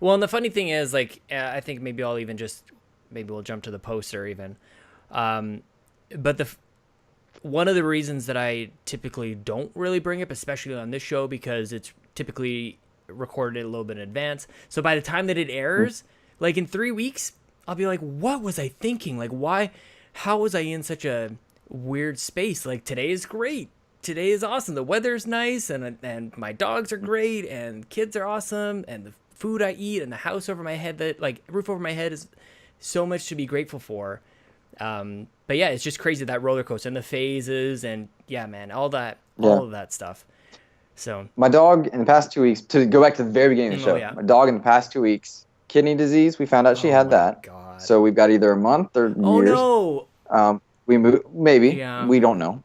Well, and the funny thing is, like, I think maybe we'll jump to the poster even. But one of the reasons that I typically don't really bring up, especially on this show, because it's typically recorded a little bit in advance. So by the time that it airs, like in 3 weeks, I'll be like, what was I thinking? Like, how was I in such a weird space? Like, today is great. Today is awesome. The weather's nice and my dogs are great and kids are awesome and the food I eat and the house over my head, roof over my head is so much to be grateful for. But yeah, it's just crazy, that roller coaster and the phases and yeah, man, all of that stuff. So my dog in the past 2 weeks, to go back to the very beginning of the show, my dog in the past 2 weeks, kidney disease, we found out she had that. God. So we've got either a month or years. Oh no. We moved, maybe, we don't know.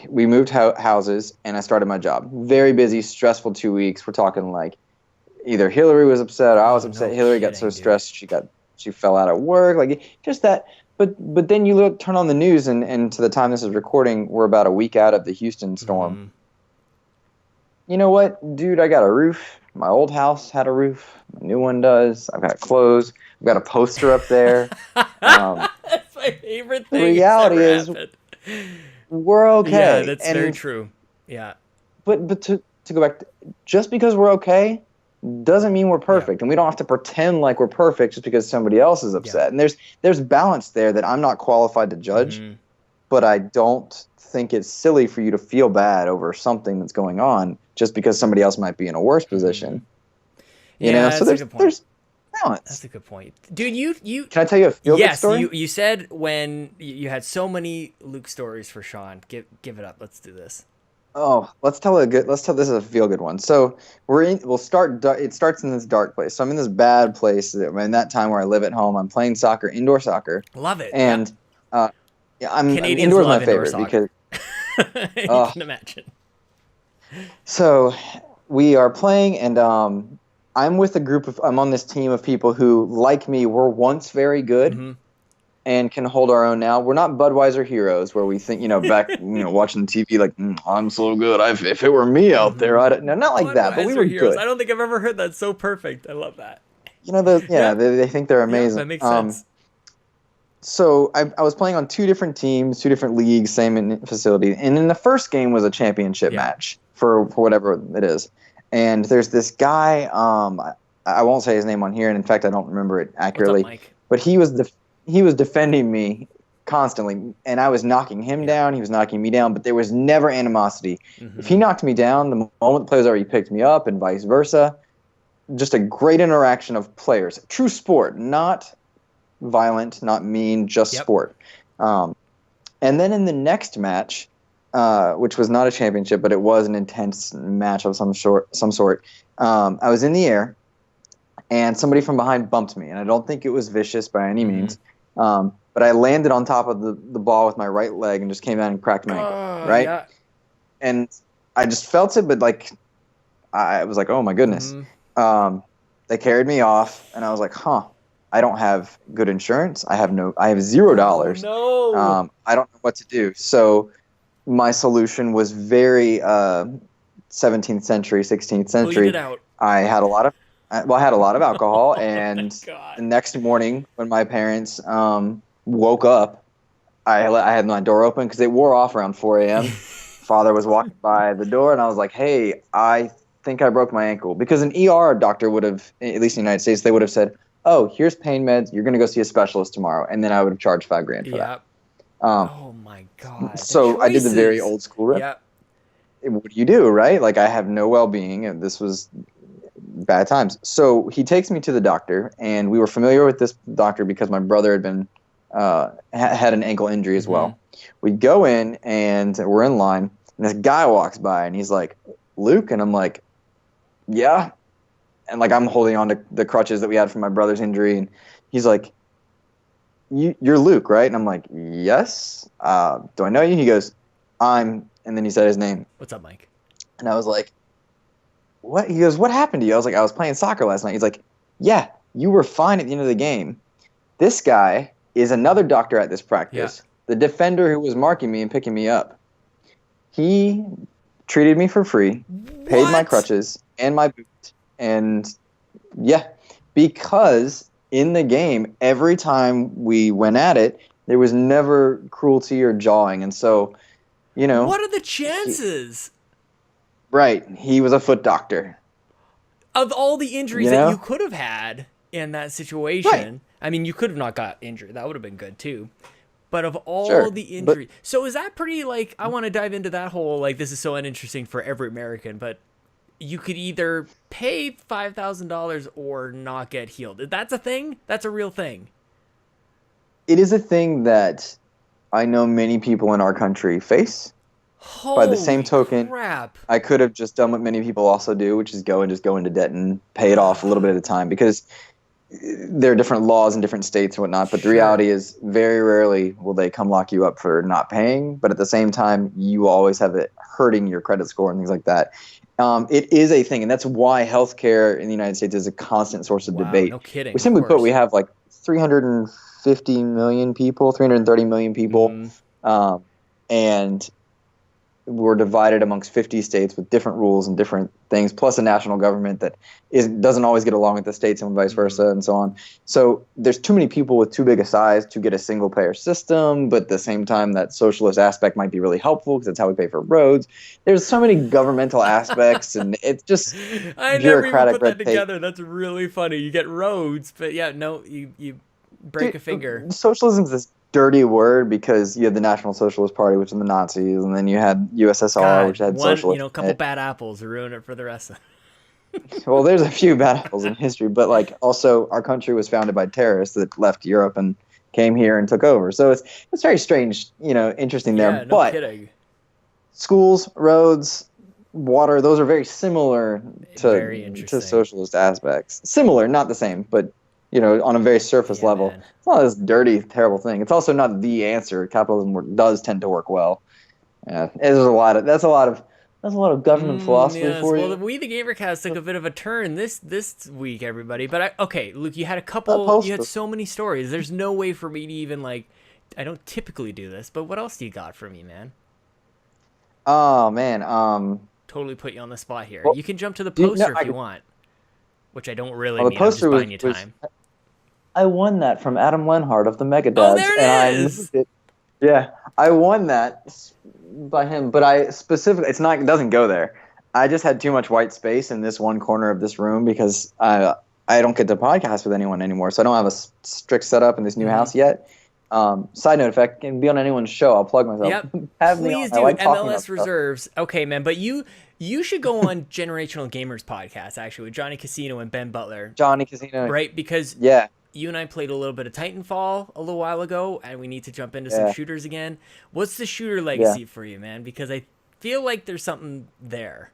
We moved houses and I started my job. Very busy, stressful 2 weeks. We're talking like either Hillary was upset or I was upset. Hillary got so stressed she fell out of work. Like just that. But then you turn on the news and to the time this is recording, we're about a week out of the Houston storm. You know what, dude? I got a roof. My old house had a roof. My new one does. I've got clothes. I've got a poster up there. That's my favorite thing. The reality is, we're okay. Yeah, that's very true. Yeah. But to go back, just because we're okay doesn't mean we're perfect, and we don't have to pretend like we're perfect just because somebody else is upset. And there's balance there that I'm not qualified to judge, but I don't think it's silly for you to feel bad over something that's going on just because somebody else might be in a worse position. You know, so there's balance. That's a good point, dude. You Can I tell you a feel-good story? Yes, you said when you had so many Luke stories for Sean. Give it up. Let's do this. Oh, let's tell this is a feel-good one. So it starts in this dark place. So I'm in this bad place in that time where I live at home. I'm playing soccer, indoor soccer. Love it. And Canadians indoors love my favorite indoor because you can imagine. So we are playing, and I'm with I'm on this team of people who, like me, were once very good and can hold our own now. We're not Budweiser heroes where we think, back, watching TV like, I'm so good. If it were me out there, not like that, but we were heroes. good. I don't think I've ever heard that. So perfect. I love that. They think they're amazing. Yeah, that makes sense. So I was playing on two different teams, two different leagues, same facility. And in the first game was a championship match for whatever it is. And there's this guy, I won't say his name on here, and in fact I don't remember it accurately. What's up, Mike? But he was defending me constantly, and I was knocking him down, he was knocking me down, but there was never animosity. If he knocked me down, the moment the players already picked me up, and vice versa. Just a great interaction of players. True sport, not violent, not mean, just sport. And then in the next match, which was not a championship, but it was an intense match of some sort. I was in the air, and somebody from behind bumped me, and I don't think it was vicious by any means. But I landed on top of the ball with my right leg and just came down and cracked my ankle, right? Yeah. And I just felt it, but I was like, oh my goodness. They carried me off, and I was like, I don't have good insurance. I have $0. No. I don't know what to do. So my solution was very 17th century, 16th century. Bleed it out. I had a lot of alcohol, and the next morning when my parents woke up, I had my door open because it wore off around 4 a.m. Father was walking by the door, and I was like, hey, I think I broke my ankle. Because an ER doctor would have, at least in the United States, they would have said, oh, here's pain meds, you're going to go see a specialist tomorrow. And then I would have charged $5,000 for that. Oh my God. So I did the very old school route. Yeah. What do you do, right? Like, I have no well-being, and this was bad times. So he takes me to the doctor, and we were familiar with this doctor because my brother had been had an ankle injury as well. We go in, and we're in line, and this guy walks by, and he's like, Luke? And I'm like, yeah. And I'm holding on to the crutches that we had from my brother's injury, and he's like, you're Luke, right? And I'm like, yes. Do I know you? He goes, and then he said his name. What's up, Mike? And I was like, what? He goes, what happened to you? I was like, I was playing soccer last night. He's like, yeah, you were fine at the end of the game. This guy is another doctor at this practice, the defender who was marking me and picking me up. He treated me for free, paid my crutches and my boot. And because in the game, every time we went at it, there was never cruelty or jawing. And so, what are the chances? Right. He was a foot doctor. Of all the injuries that you could have had in that situation. Right. I mean, you could have not got injured. That would have been good too. But of all the injuries. So is that pretty, I want to dive into that whole, this is so uninteresting for every American, but you could either pay $5,000 or not get healed. That's a thing? That's a real thing. It is a thing that I know many people in our country face. Holy by the same token, crap. I could have just done what many people also do, which is go into debt and pay it off a little bit at a time, because there are different laws in different states and whatnot. But the reality is, very rarely will they come lock you up for not paying. But at the same time, you always have it hurting your credit score and things like that. It is a thing, and that's why healthcare in the United States is a constant source of debate. No kidding. We simply put, we have 350 million people, 330 million people, and we're divided amongst 50 states with different rules and different things, plus a national government that doesn't always get along with the states and vice versa and so on. So there's too many people with too big a size to get a single-payer system, but at the same time, that socialist aspect might be really helpful because that's how we pay for roads. There's so many governmental aspects, and it's just I never even put that together. That's really funny. You get roads, but you break a finger. Socialism is this dirty word because you had the National Socialist Party, which is the Nazis, and then you had USSR, which had socialists. A couple bad apples to ruin it for the rest of it. Well, there's a few battles in history, but like also our country was founded by terrorists that left Europe and came here and took over. So it's very strange, interesting there. Yeah, no But kidding. schools, roads, water, those are very similar Very to interesting. socialist aspects. Similar, not the same, but on a very surface level. Man. It's not this dirty, terrible thing. It's also not the answer. Capitalism does tend to work well. Yeah, that's a lot of government philosophy yes. for you. Well, we the GamerCast took a bit of a turn this week, everybody. But okay, Luke, you had a couple. You had so many stories. There's no way for me to even I don't typically do this, but what else do you got for me, man? Oh man, totally put you on the spot here. Well, you can jump to the poster if you want, which I don't really mean. I'm just buying you time. I won that from Adam Leonhardt of the Megadads. Oh, there it is. Yeah, I won that by him, but I specifically, it doesn't go there. I just had too much white space in this one corner of this room because I don't get to podcast with anyone anymore, so I don't have a strict setup in this new house yet. Side note, if I can be on anyone's show, I'll plug myself. Yep. Please do. MLS Reserves. Okay, man, but you should go on Generational Gamers podcast, actually, with Johnny Casino and Ben Butler. Johnny Casino. Right? Because you and I played a little bit of Titanfall a little while ago, and we need to jump into some shooters again. What's the shooter legacy for you, man? Because I feel like there's something there.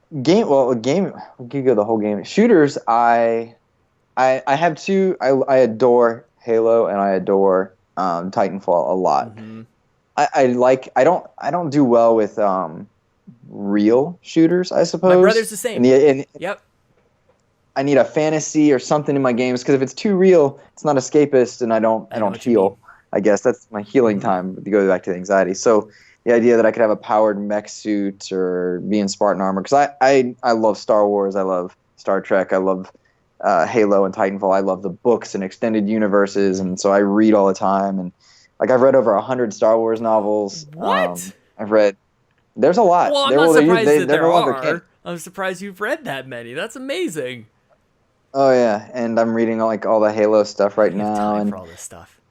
We could go the whole game. Shooters, I have two. I adore Halo and I adore Titanfall a lot. Mm-hmm. I don't do well with real shooters, I suppose. My brother's the same. Yep. I need a fantasy or something in my games because if it's too real, it's not escapist, and I don't heal. I guess that's my healing time to go back to the anxiety. So the idea that I could have a powered mech suit or be in Spartan armor, because I love Star Wars, I love Star Trek, I love Halo and Titanfall. I love the books and extended universes, and so I read all the time. And I've read over 100 Star Wars novels. What? There's a lot. Well, I'm not surprised that there are. I'm surprised you've read that many. That's amazing. Oh yeah, and I'm reading all the Halo stuff right now. And for all this stuff.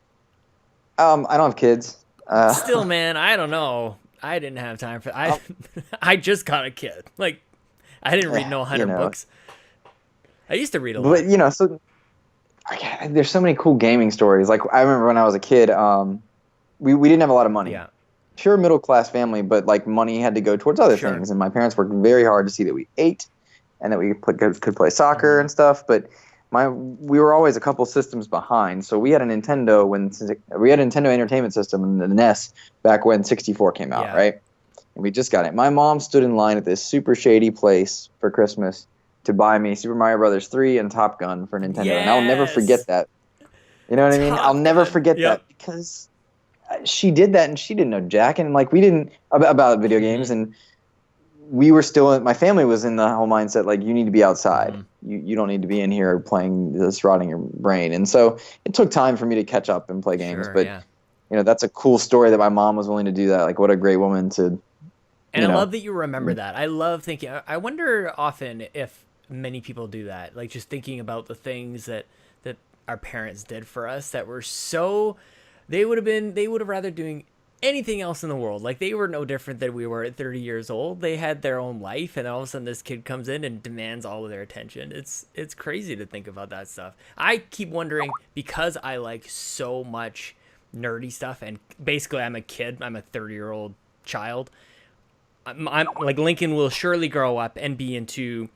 I don't have kids. Still, man, I don't know. I didn't have time for. I just got a kid. I didn't read 100 books. I used to read a lot. But so there's so many cool gaming stories. Like I remember when I was a kid, we didn't have a lot of money. Yeah. Pure middle class family, but money had to go towards other things, and my parents worked very hard to see that we ate and that we could play soccer and stuff. But we were always a couple systems behind. So we had a Nintendo Entertainment System and the NES back when 64 came out, right? And we just got it. My mom stood in line at this super shady place for Christmas to buy me Super Mario Brothers 3 and Top Gun for Nintendo. Yes! And I'll never forget that. You know what I mean? I'll never forget that because she did that and she didn't know jack. And we didn't about video games, and we were still my family was in the whole mindset you need to be outside. Mm-hmm. You don't need to be in here playing this, rotting your brain. And so it took time for me to catch up and play games. But that's a cool story that my mom was willing to do that. What a great woman to. And I love that you remember that. I love thinking. I wonder often if many people do that, just thinking about the things that our parents did for us that were so. They would have rather doing anything else in the world. They were no different than we were at 30 years old. They had their own life, and all of a sudden this kid comes in and demands all of their attention. It's crazy to think about that stuff. I keep wondering, because I like so much nerdy stuff, and basically I'm a kid. I'm a 30-year-old child. I'm Lincoln will surely grow up and be into,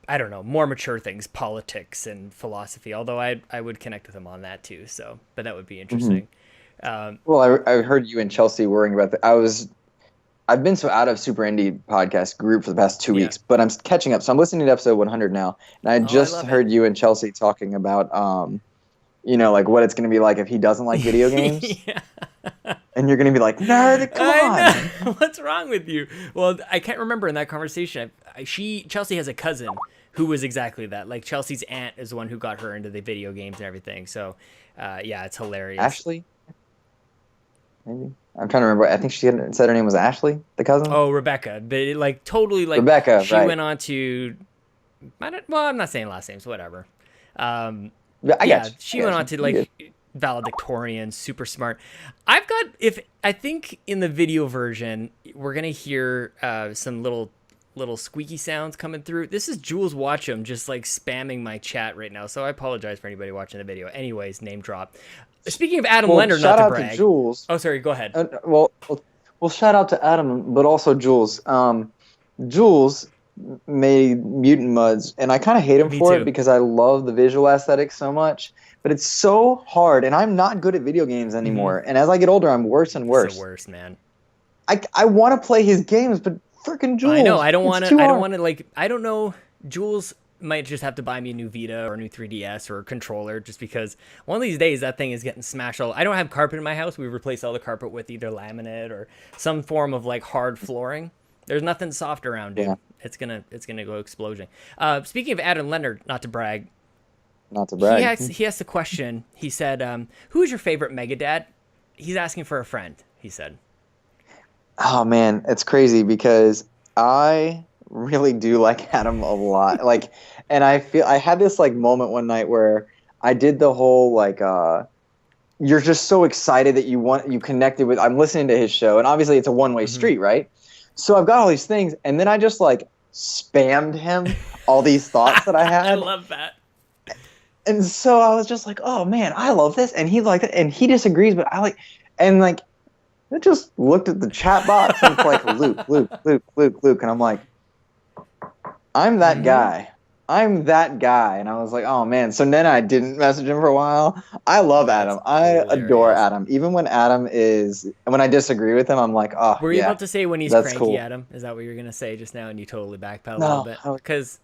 I don't know, more mature things, politics and philosophy. Although I would connect with him on that too. So, but that would be interesting. Well, I heard you and Chelsea worrying about that. I've been so out of Super Indie podcast group for the past 2 weeks, but I'm catching up. So I'm listening to episode 100 now, and I just heard you and Chelsea talking about, what it's going to be like if he doesn't like video games. And you're going to be like, nerd, come on. What's wrong with you? Well, I can't remember in that conversation. Chelsea has a cousin who was exactly that. Chelsea's aunt is the one who got her into the video games and everything. So, it's hilarious. Ashley? Maybe. I'm trying to remember. I think she said her name was Ashley, the cousin. Oh, Rebecca. But totally Rebecca, she went on to. I'm not saying last names. Whatever. She went on to valedictorian, super smart. I think in the video version we're gonna hear some little little squeaky sounds coming through. This is Jules Watcham just like spamming my chat right now, so I apologize for anybody watching the video. Anyways, name drop. Speaking of Adam Leonard, not to brag. Shout out to Jules. Oh, sorry, go ahead. Well, shout out to Adam, but also Jules. Jules made Mutant Muds, and I kind of hate him for it because I love the visual aesthetic so much. But it's so hard, and I'm not good at video games anymore. And as I get older, I'm worse and worse. It's the worst, man. I want to play his games, but freaking Jules. I know. I don't want to. Like, I don't know. Jules might just have to buy me a new Vita or a new 3DS or a controller, just because one of these days that thing is getting smashed. I don't have carpet in my house. We replace all the carpet with either laminate or some form of like hard flooring. There's nothing soft around, dude. Yeah. It's gonna go explosion. Speaking of Adam Leonard, not to brag. He asked a question. He said, "Who is your favorite Megadad?" He's asking for a friend. He said. Oh man, it's crazy because I really do like Adam a lot. Like, and I had this like moment one night where I did the whole like, you're just so excited that you connected with. I'm listening to his show, and obviously it's a one-way street, right? So I've got all these things, and then I just like spammed him all these thoughts that I had. I love that. And so I was just like, oh man, I love this, and he liked it, and he disagrees, but I like, and like. I just looked at the chat box and it's like, Luke. And I'm like, I'm that guy. And I was like, oh, man. So then I didn't message him for a while. I love Adam. I adore Adam. Even when when I disagree with him, I'm like, oh, Were you about to say when he's cranky, cool. Adam? Is that what you're going to say just now? And you totally backpedaled a little bit? Because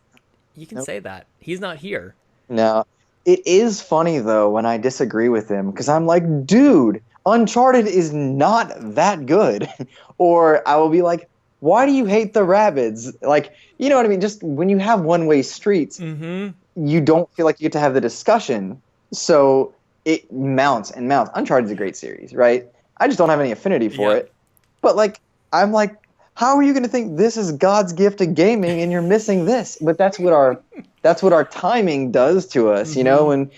you can say that. He's not here. No. It is funny, though, when I disagree with him because I'm like, dude. Uncharted is not that good. Or I will be like, why do you hate the Rabbids? Like, you know what I mean? Just when you have one-way streets, you don't feel like you get to have the discussion. So it mounts and mounts. Uncharted's a great series, right? I just don't have any affinity for it. But like, I'm like, how are you going to think this is God's gift to gaming and you're missing this? But that's what our timing does to us, you know? When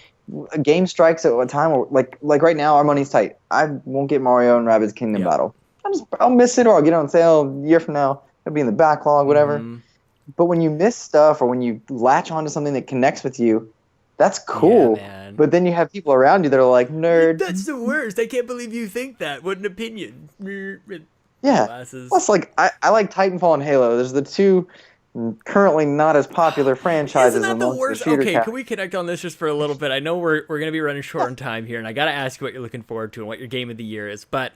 a game strikes at a time where, like right now, our money's tight. I won't get Mario and Rabbids Kingdom Battle. I'll miss it, or I'll get it on sale a year from now. It'll be in the backlog, whatever. But when you miss stuff, or when you latch onto something that connects with you, that's cool. Yeah, but then you have people around you that are like, nerd. That's the worst. I can't believe you think that. What an opinion. Yeah. Plus, like, I like Titanfall and Halo. There's the two currently not as popular franchises. Isn't that the worst? Okay, can we connect on this just for a little bit? I know we're going to be running short on time here, and I got to ask you what you're looking forward to and what your game of the year is. But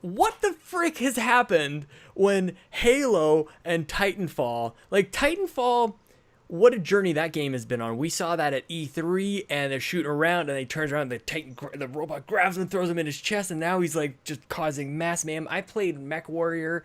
what the frick has happened when Halo and Titanfall, like Titanfall, what a journey that game has been on. We saw that at E3, and they're shooting around, and he turns around, and the robot grabs him and throws him in his chest, and now he's like just causing mass mayhem. I played Mech Warrior,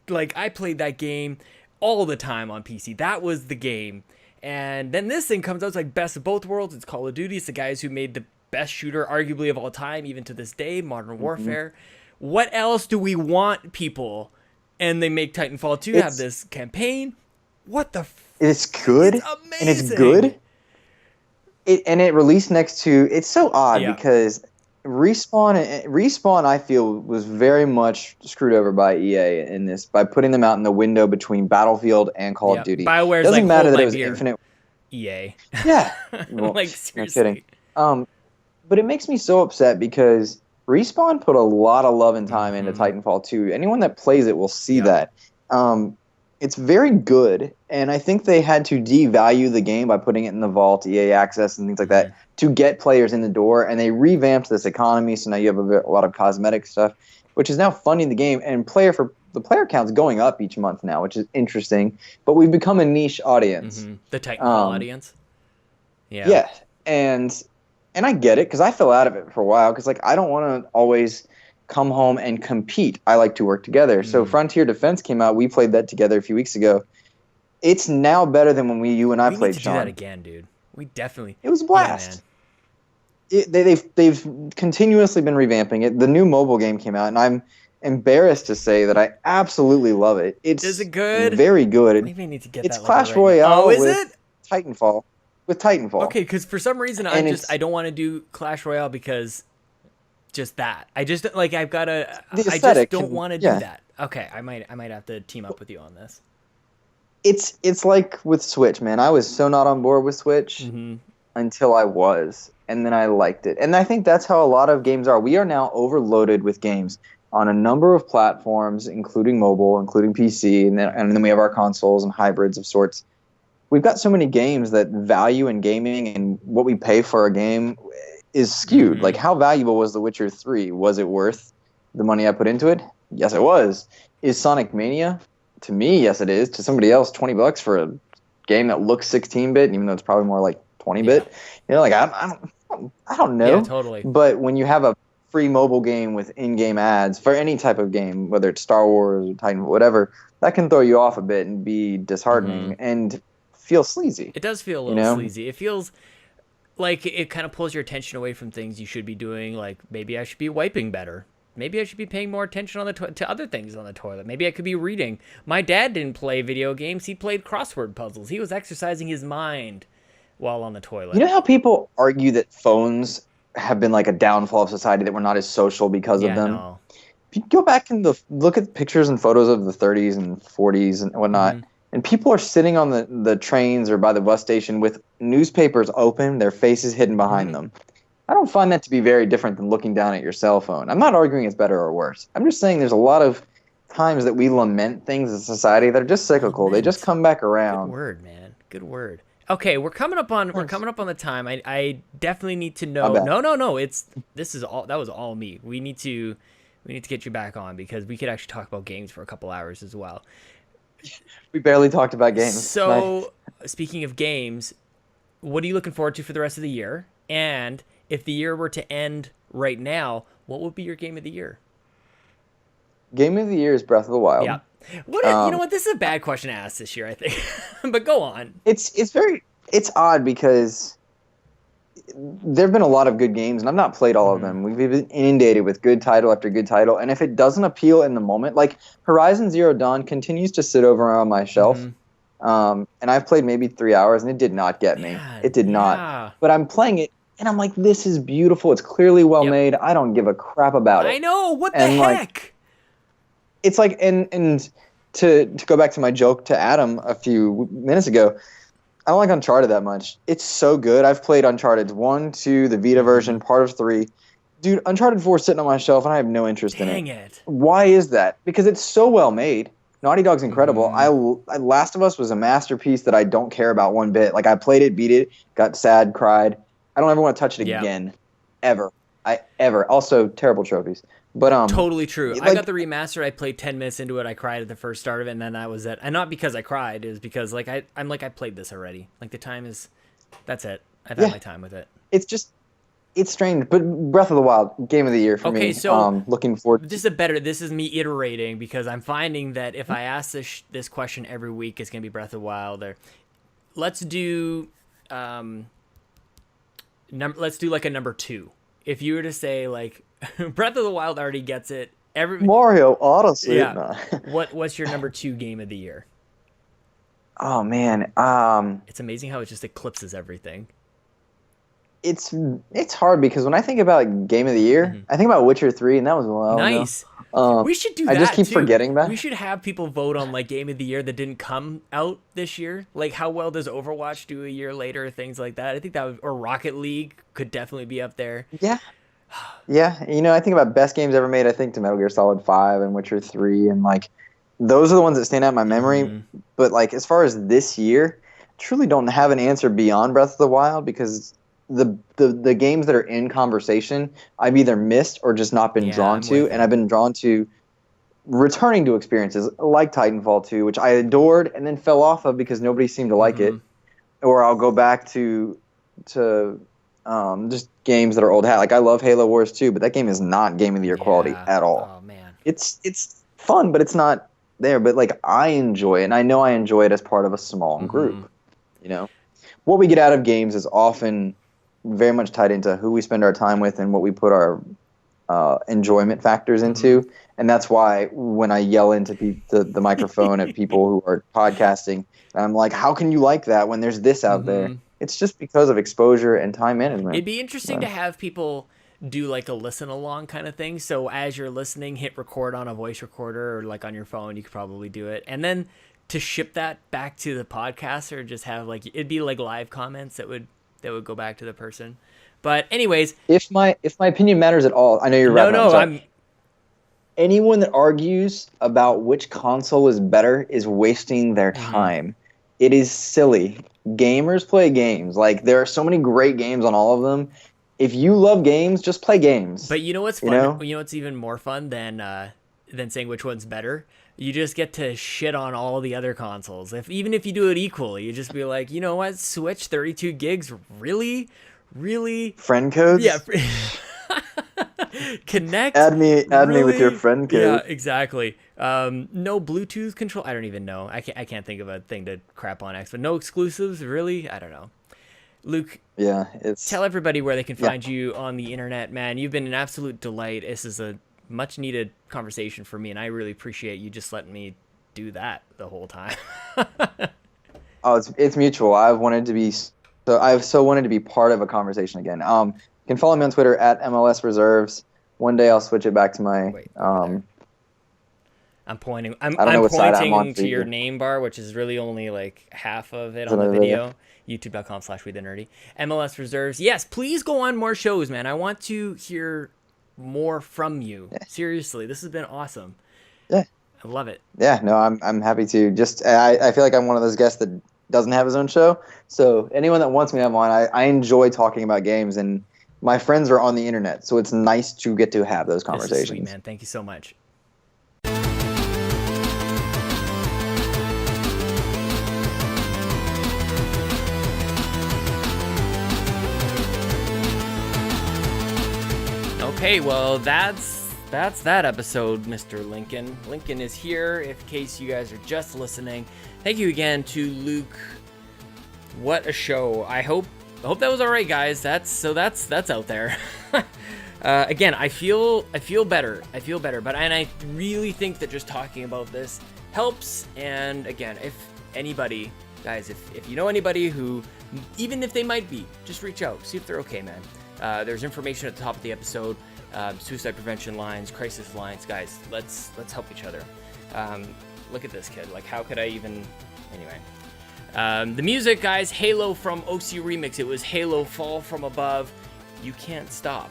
like I played that game all the time on PC. That was the game. And then this thing comes out, it's like best of both worlds. It's Call of Duty. It's the guys who made the best shooter arguably of all time, even to this day, Modern Warfare. What else do we want, people? And they make Titanfall 2 have this campaign. What the It's good. It's amazing. And it's good. It released next to, it's so odd because Respawn, I feel, was very much screwed over by EA in this by putting them out in the window between Battlefield and Call of Duty. BioWare's doesn't like, matter that it was beer. Infinite. EA. Yeah, well, like seriously. No kidding. But it makes me so upset because Respawn put a lot of love and time into Titanfall 2. Anyone that plays it will see that. It's very good, and I think they had to devalue the game by putting it in the vault, EA Access, and things like that to get players in the door, and they revamped this economy, so now you have a lot of cosmetic stuff, which is now funding the game, and the player count's going up each month now, which is interesting, but we've become a niche audience. The Titanfall audience? Yeah, and I get it, because I fell out of it for a while, because like I don't want to always come home and compete. I like to work together. So Frontier Defense came out. We played that together a few weeks ago. It's now better than when you and I played, Sean. We need to do that again, dude. We definitely. It was a blast. They've continuously been revamping it. The new mobile game came out, and I'm embarrassed to say that I absolutely love it. Is it good? Very good. Maybe I need to get it's that. It's Clash Royale. Oh, is it? Titanfall. With Titanfall. Okay, because for some reason I don't want to do Clash Royale because. Just that. I just like I've got to. I just don't want to do that. Okay, I might have to team up with you on this. It's like with Switch, man. I was so not on board with Switch until I was, and then I liked it. And I think that's how a lot of games are. We are now overloaded with games on a number of platforms, including mobile, including PC, and then we have our consoles and hybrids of sorts. We've got so many games that value in gaming and what we pay for a game is skewed. Like, how valuable was The Witcher 3? Was it worth the money I put into it? Yes, it was. Is Sonic Mania? To me, yes, it is. To somebody else, $20 for a game that looks 16-bit, even though it's probably more like 20-bit. Yeah. You know, like I don't know. Yeah, totally. But when you have a free mobile game with in-game ads for any type of game, whether it's Star Wars or Titan, whatever, that can throw you off a bit and be disheartening and feel sleazy. It does feel a little sleazy. It feels like it kind of pulls your attention away from things you should be doing. Like, maybe I should be wiping better. Maybe I should be paying more attention on the to other things on the toilet. Maybe I could be reading. My dad didn't play video games. He played crossword puzzles. He was exercising his mind while on the toilet. You know how people argue that phones have been like a downfall of society, that we're not as social because of them? No. If you go back and look at pictures and photos of the 30s and 40s and whatnot, and people are sitting on the trains or by the bus station with newspapers open, their faces hidden behind them. I don't find that to be very different than looking down at your cell phone. I'm not arguing it's better or worse. I'm just saying there's a lot of times that we lament things in society that are just cyclical. They just come back around. Good word, man. Good word. Okay, we're coming up on the time. I definitely need to know. No. That was all me. We need to get you back on, because we could actually talk about games for a couple hours as well. We barely talked about games. So, speaking of games, what are you looking forward to for the rest of the year? And if the year were to end right now, what would be your game of the year? Game of the year is Breath of the Wild. Yeah. You know what? This is a bad question to ask this year, I think. But go on. It's odd because there have been a lot of good games, and I've not played all of them. We've been inundated with good title after good title, and if it doesn't appeal in the moment, like Horizon Zero Dawn continues to sit over on my shelf, and I've played maybe 3 hours, and it did not get me. It did not. But I'm playing it, and I'm like, this is beautiful. It's clearly well made. I don't give a crap about it. I know. What the heck? It's like, and to go back to my joke to Adam a few minutes ago, I don't like Uncharted that much. It's so good. I've played Uncharted 1, 2, the Vita version, part of 3. Dude, Uncharted 4 is sitting on my shelf, and I have no interest in it. Dang it. Why is that? Because it's so well made. Naughty Dog's incredible. Last of Us was a masterpiece that I don't care about one bit. Like, I played it, beat it, got sad, cried. I don't ever want to touch it again. Ever. Also, terrible trophies. But totally true. I got the remaster. I played 10 minutes into it. I cried at the first start of it, and then that was it. And not because I cried, it was because I played this already. Like, the time is, that's it. I've had my time with it. It's strange. But Breath of the Wild, game of the year for me. Okay, so looking forward. This is me iterating, because I'm finding that if I ask this question every week, it's gonna be Breath of the Wild. Or let's do let's do like a number 2. If you were to say like Breath of the Wild already gets it. Mario Odyssey. Yeah. What's your number 2 game of the year? Oh man. It's amazing how it just eclipses everything. It's hard, because when I think about game of the year, I think about Witcher 3, and that was a while nice. ago. We should do that. I just keep forgetting that. We should have people vote on like game of the year that didn't come out this year. Like, how well does Overwatch do a year later? Things like that. I think or Rocket League could definitely be up there. Yeah. Yeah. You know, I think about best games ever made. I think to Metal Gear Solid 5 and Witcher 3, and like those are the ones that stand out in my memory. But like, as far as this year, I truly don't have an answer beyond Breath of the Wild, because the games that are in conversation, I've either missed or just not been drawn to, and I've been drawn to returning to experiences like Titanfall 2, which I adored and then fell off of because nobody seemed to like it, or I'll go back to just games that are old hat. Like, I love Halo Wars 2, but that game is not game of the year quality at all. Oh man, it's fun, but it's not there. But like, I enjoy it, and I know I enjoy it as part of a small group. You know, what we get out of games is often very much tied into who we spend our time with and what we put our enjoyment factors into. And that's why when I yell into the microphone at people who are podcasting, I'm like, how can you like that when there's this out there? It's just because of exposure and time management. It'd be interesting to have people do like a listen along kind of thing. So as you're listening, hit record on a voice recorder, or like on your phone, you could probably do it. And then to ship that back to the podcast, or just have like, it'd be like live comments that would go back to the person. But anyways, if my opinion matters at all, I know you're wrapping up. I'm anyone that argues about which console is better is wasting their time. It is silly. Gamers play games. Like, there are so many great games on all of them. If you love games, just play games. But you know what's fun? You know what's even more fun than saying which one's better? You just get to shit on all the other consoles. Even if you do it equally, you just be like, you know what? Switch 32 gigs, really? Friend codes? Yeah. Connect. Add me with your friend code. Yeah, exactly. No Bluetooth control. I don't even know. I can't think of a thing to crap on X. But no exclusives, really? I don't know. Luke. Yeah, tell everybody where they can find you on the internet, man. You've been an absolute delight. This is a much needed conversation for me, and I really appreciate you just letting me do that the whole time. Oh, it's mutual. I've so wanted to be part of a conversation again. You can follow me on Twitter at MLS Reserves. One day I'll switch it back to my. I'm pointing. I'm pointing to your name bar, which is really only like half of it on the video. YouTube.com/WeTheNerdy. MLS Reserves. Yes, please go on more shows, man. I want to hear more from you. Yeah. Seriously, this has been awesome. Yeah, I love it. Yeah, no, I'm happy to. Just I feel like I'm one of those guests that doesn't have his own show. So anyone that wants me to have one, I enjoy talking about games, and my friends are on the internet, so it's nice to get to have those conversations. This is sweet, man. Thank you so much. Okay, well, that's that episode, Mr. Lincoln. Lincoln is here, in case you guys are just listening. Thank you again to Luke. What a show. I hope that was all right, guys. That's out there. Again, I feel better. But I really think that just talking about this helps. And again, if anybody, guys, if you know anybody who, even if they might be, just reach out, see if they're okay, man. There's information at the top of the episode, suicide prevention lines, crisis lines. Guys, let's help each other. Look at this kid. Like, how could I even? Anyway, the music, guys. Halo from OC Remix. It was Halo Fall from Above. You can't stop,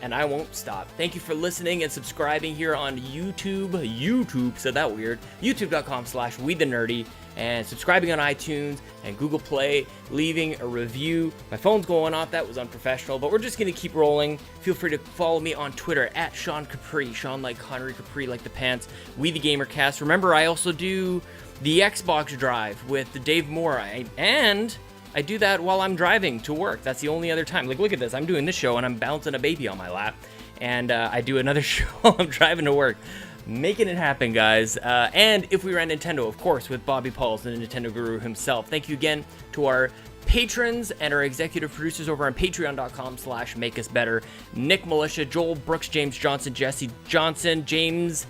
and I won't stop. Thank you for listening and subscribing here on YouTube. YouTube said that weird. YouTube.com/WeTheNerdy. And subscribing on iTunes and Google Play, leaving a review. My phone's going off. That was unprofessional, but we're just going to keep rolling. Feel free to follow me on Twitter at Sean Capri. Sean like Connery, Capri like the pants. We the GamerCast. Remember, I also do the Xbox Drive with Dave Moore. And I do that while I'm driving to work. That's the only other time. Like, look at this. I'm doing this show and I'm bouncing a baby on my lap. And I do another show while I'm driving to work. Making it happen, guys. And If We Ran Nintendo, of course, with Bobby Pauls, the Nintendo guru himself. Thank you again to our patrons and our executive producers over on patreon.com/makeusbetter. Nick Militia, Joel Brooks, James Johnson, Jesse Johnson, James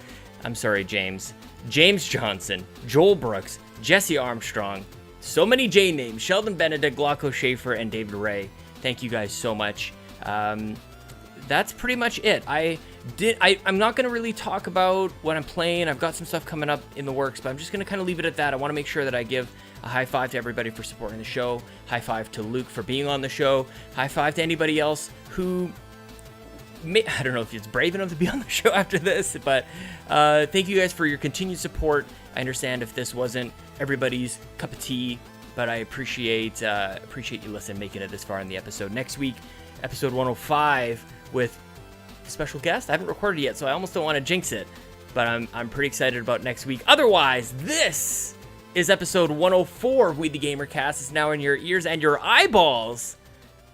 Johnson, Joel Brooks, Jesse Armstrong. So many J names. Sheldon Benedict, Glauco Schaefer, and David Ray. Thank you guys so much. That's pretty much it. I'm not going to really talk about what I'm playing. I've got some stuff coming up in the works, but I'm just going to kind of leave it at that. I want to make sure that I give a high five to everybody for supporting the show. High five to Luke for being on the show. High five to anybody else who I don't know if it's brave enough to be on the show after this, but thank you guys for your continued support. I understand if this wasn't everybody's cup of tea, but I appreciate you listening, making it this far in the episode. Next week, episode 105 with a special guest. I haven't recorded yet, so I almost don't want to jinx it, but I'm pretty excited about next week. Otherwise, this is episode 104 of We the GamerCast. It's now in your ears and your eyeballs.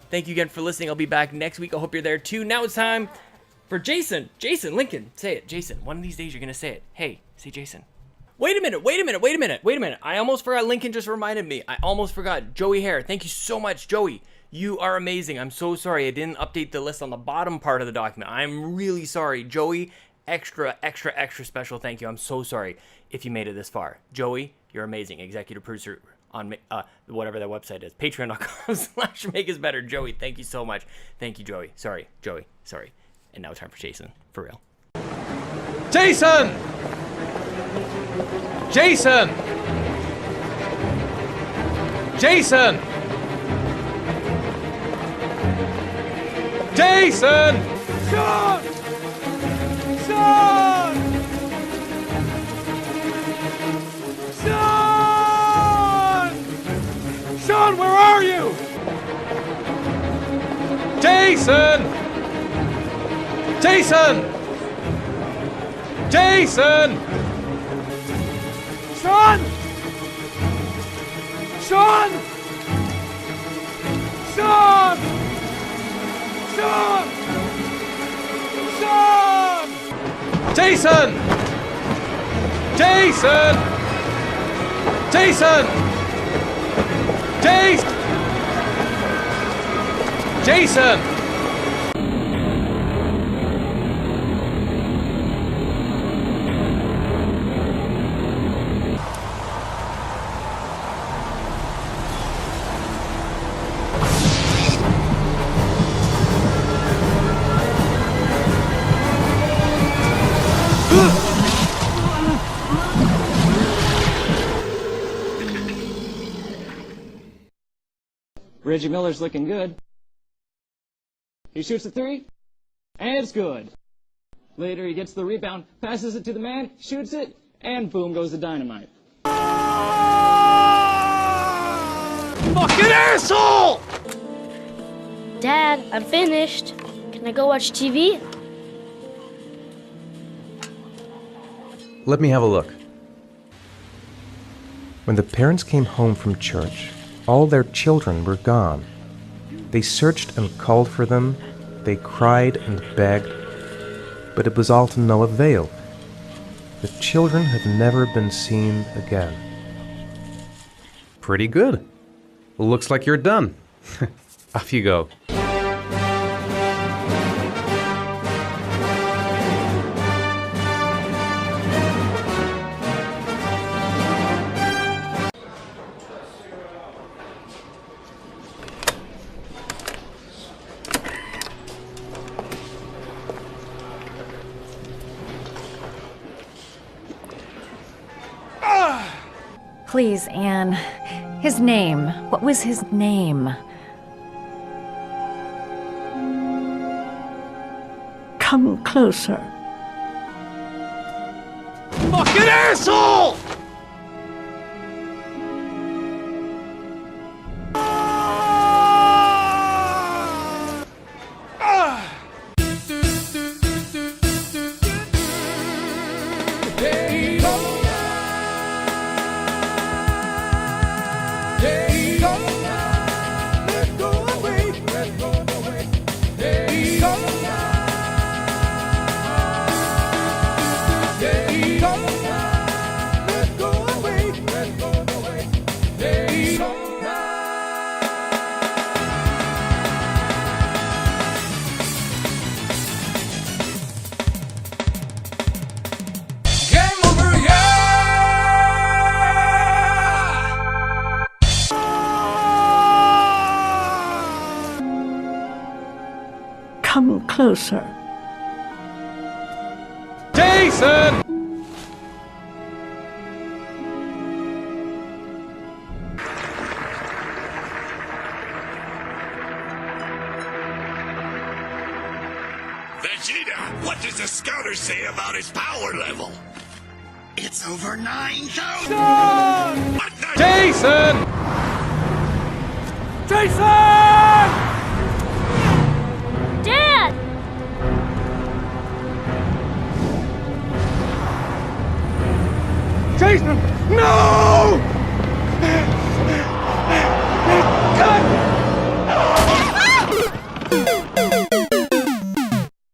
Thank you again for listening. I'll be back next week. I hope you're there too. Now it's time for Jason. Jason Lincoln, say it. Jason, one of these days you're going to say it. Hey, say Jason. Wait a minute. I almost forgot. Lincoln just reminded me. I almost forgot. Joey Hare. Thank you so much, Joey. You are amazing. I'm so sorry I didn't update the list on the bottom part of the document. I'm really sorry. Joey, extra special thank you. I'm so sorry if you made it this far. Joey, you're amazing. Executive producer on whatever that website is. Patreon.com/makeusbetter. Joey, thank you so much. Thank you, Joey. Sorry, Joey. Sorry. And now time for Jason. For real. Jason! Jason! Jason! Sean! Sean! Sean! Sean, where are you? Jason! Jason! Jason! Sean! Sean! Sean! Sean! Sean! Jason! Jason! Jason! Jason! Reggie Miller's looking good. He shoots a three, and it's good. Later he gets the rebound, passes it to the man, shoots it, and boom goes the dynamite. Fucking asshole! Dad, I'm finished. Can I go watch TV? Let me have a look. When the parents came home from church, all their children were gone. They searched and called for them, they cried and begged, but it was all to no avail. The children had never been seen again. Pretty good. Looks like you're done. Off you go. Please, Anne. His name. What was his name? Come closer. Fucking asshole! Come closer. Jason! Vegeta, what does the scouter say about his power level? It's over 9,000! What the— Jason! Jason! Dad! Jason! No!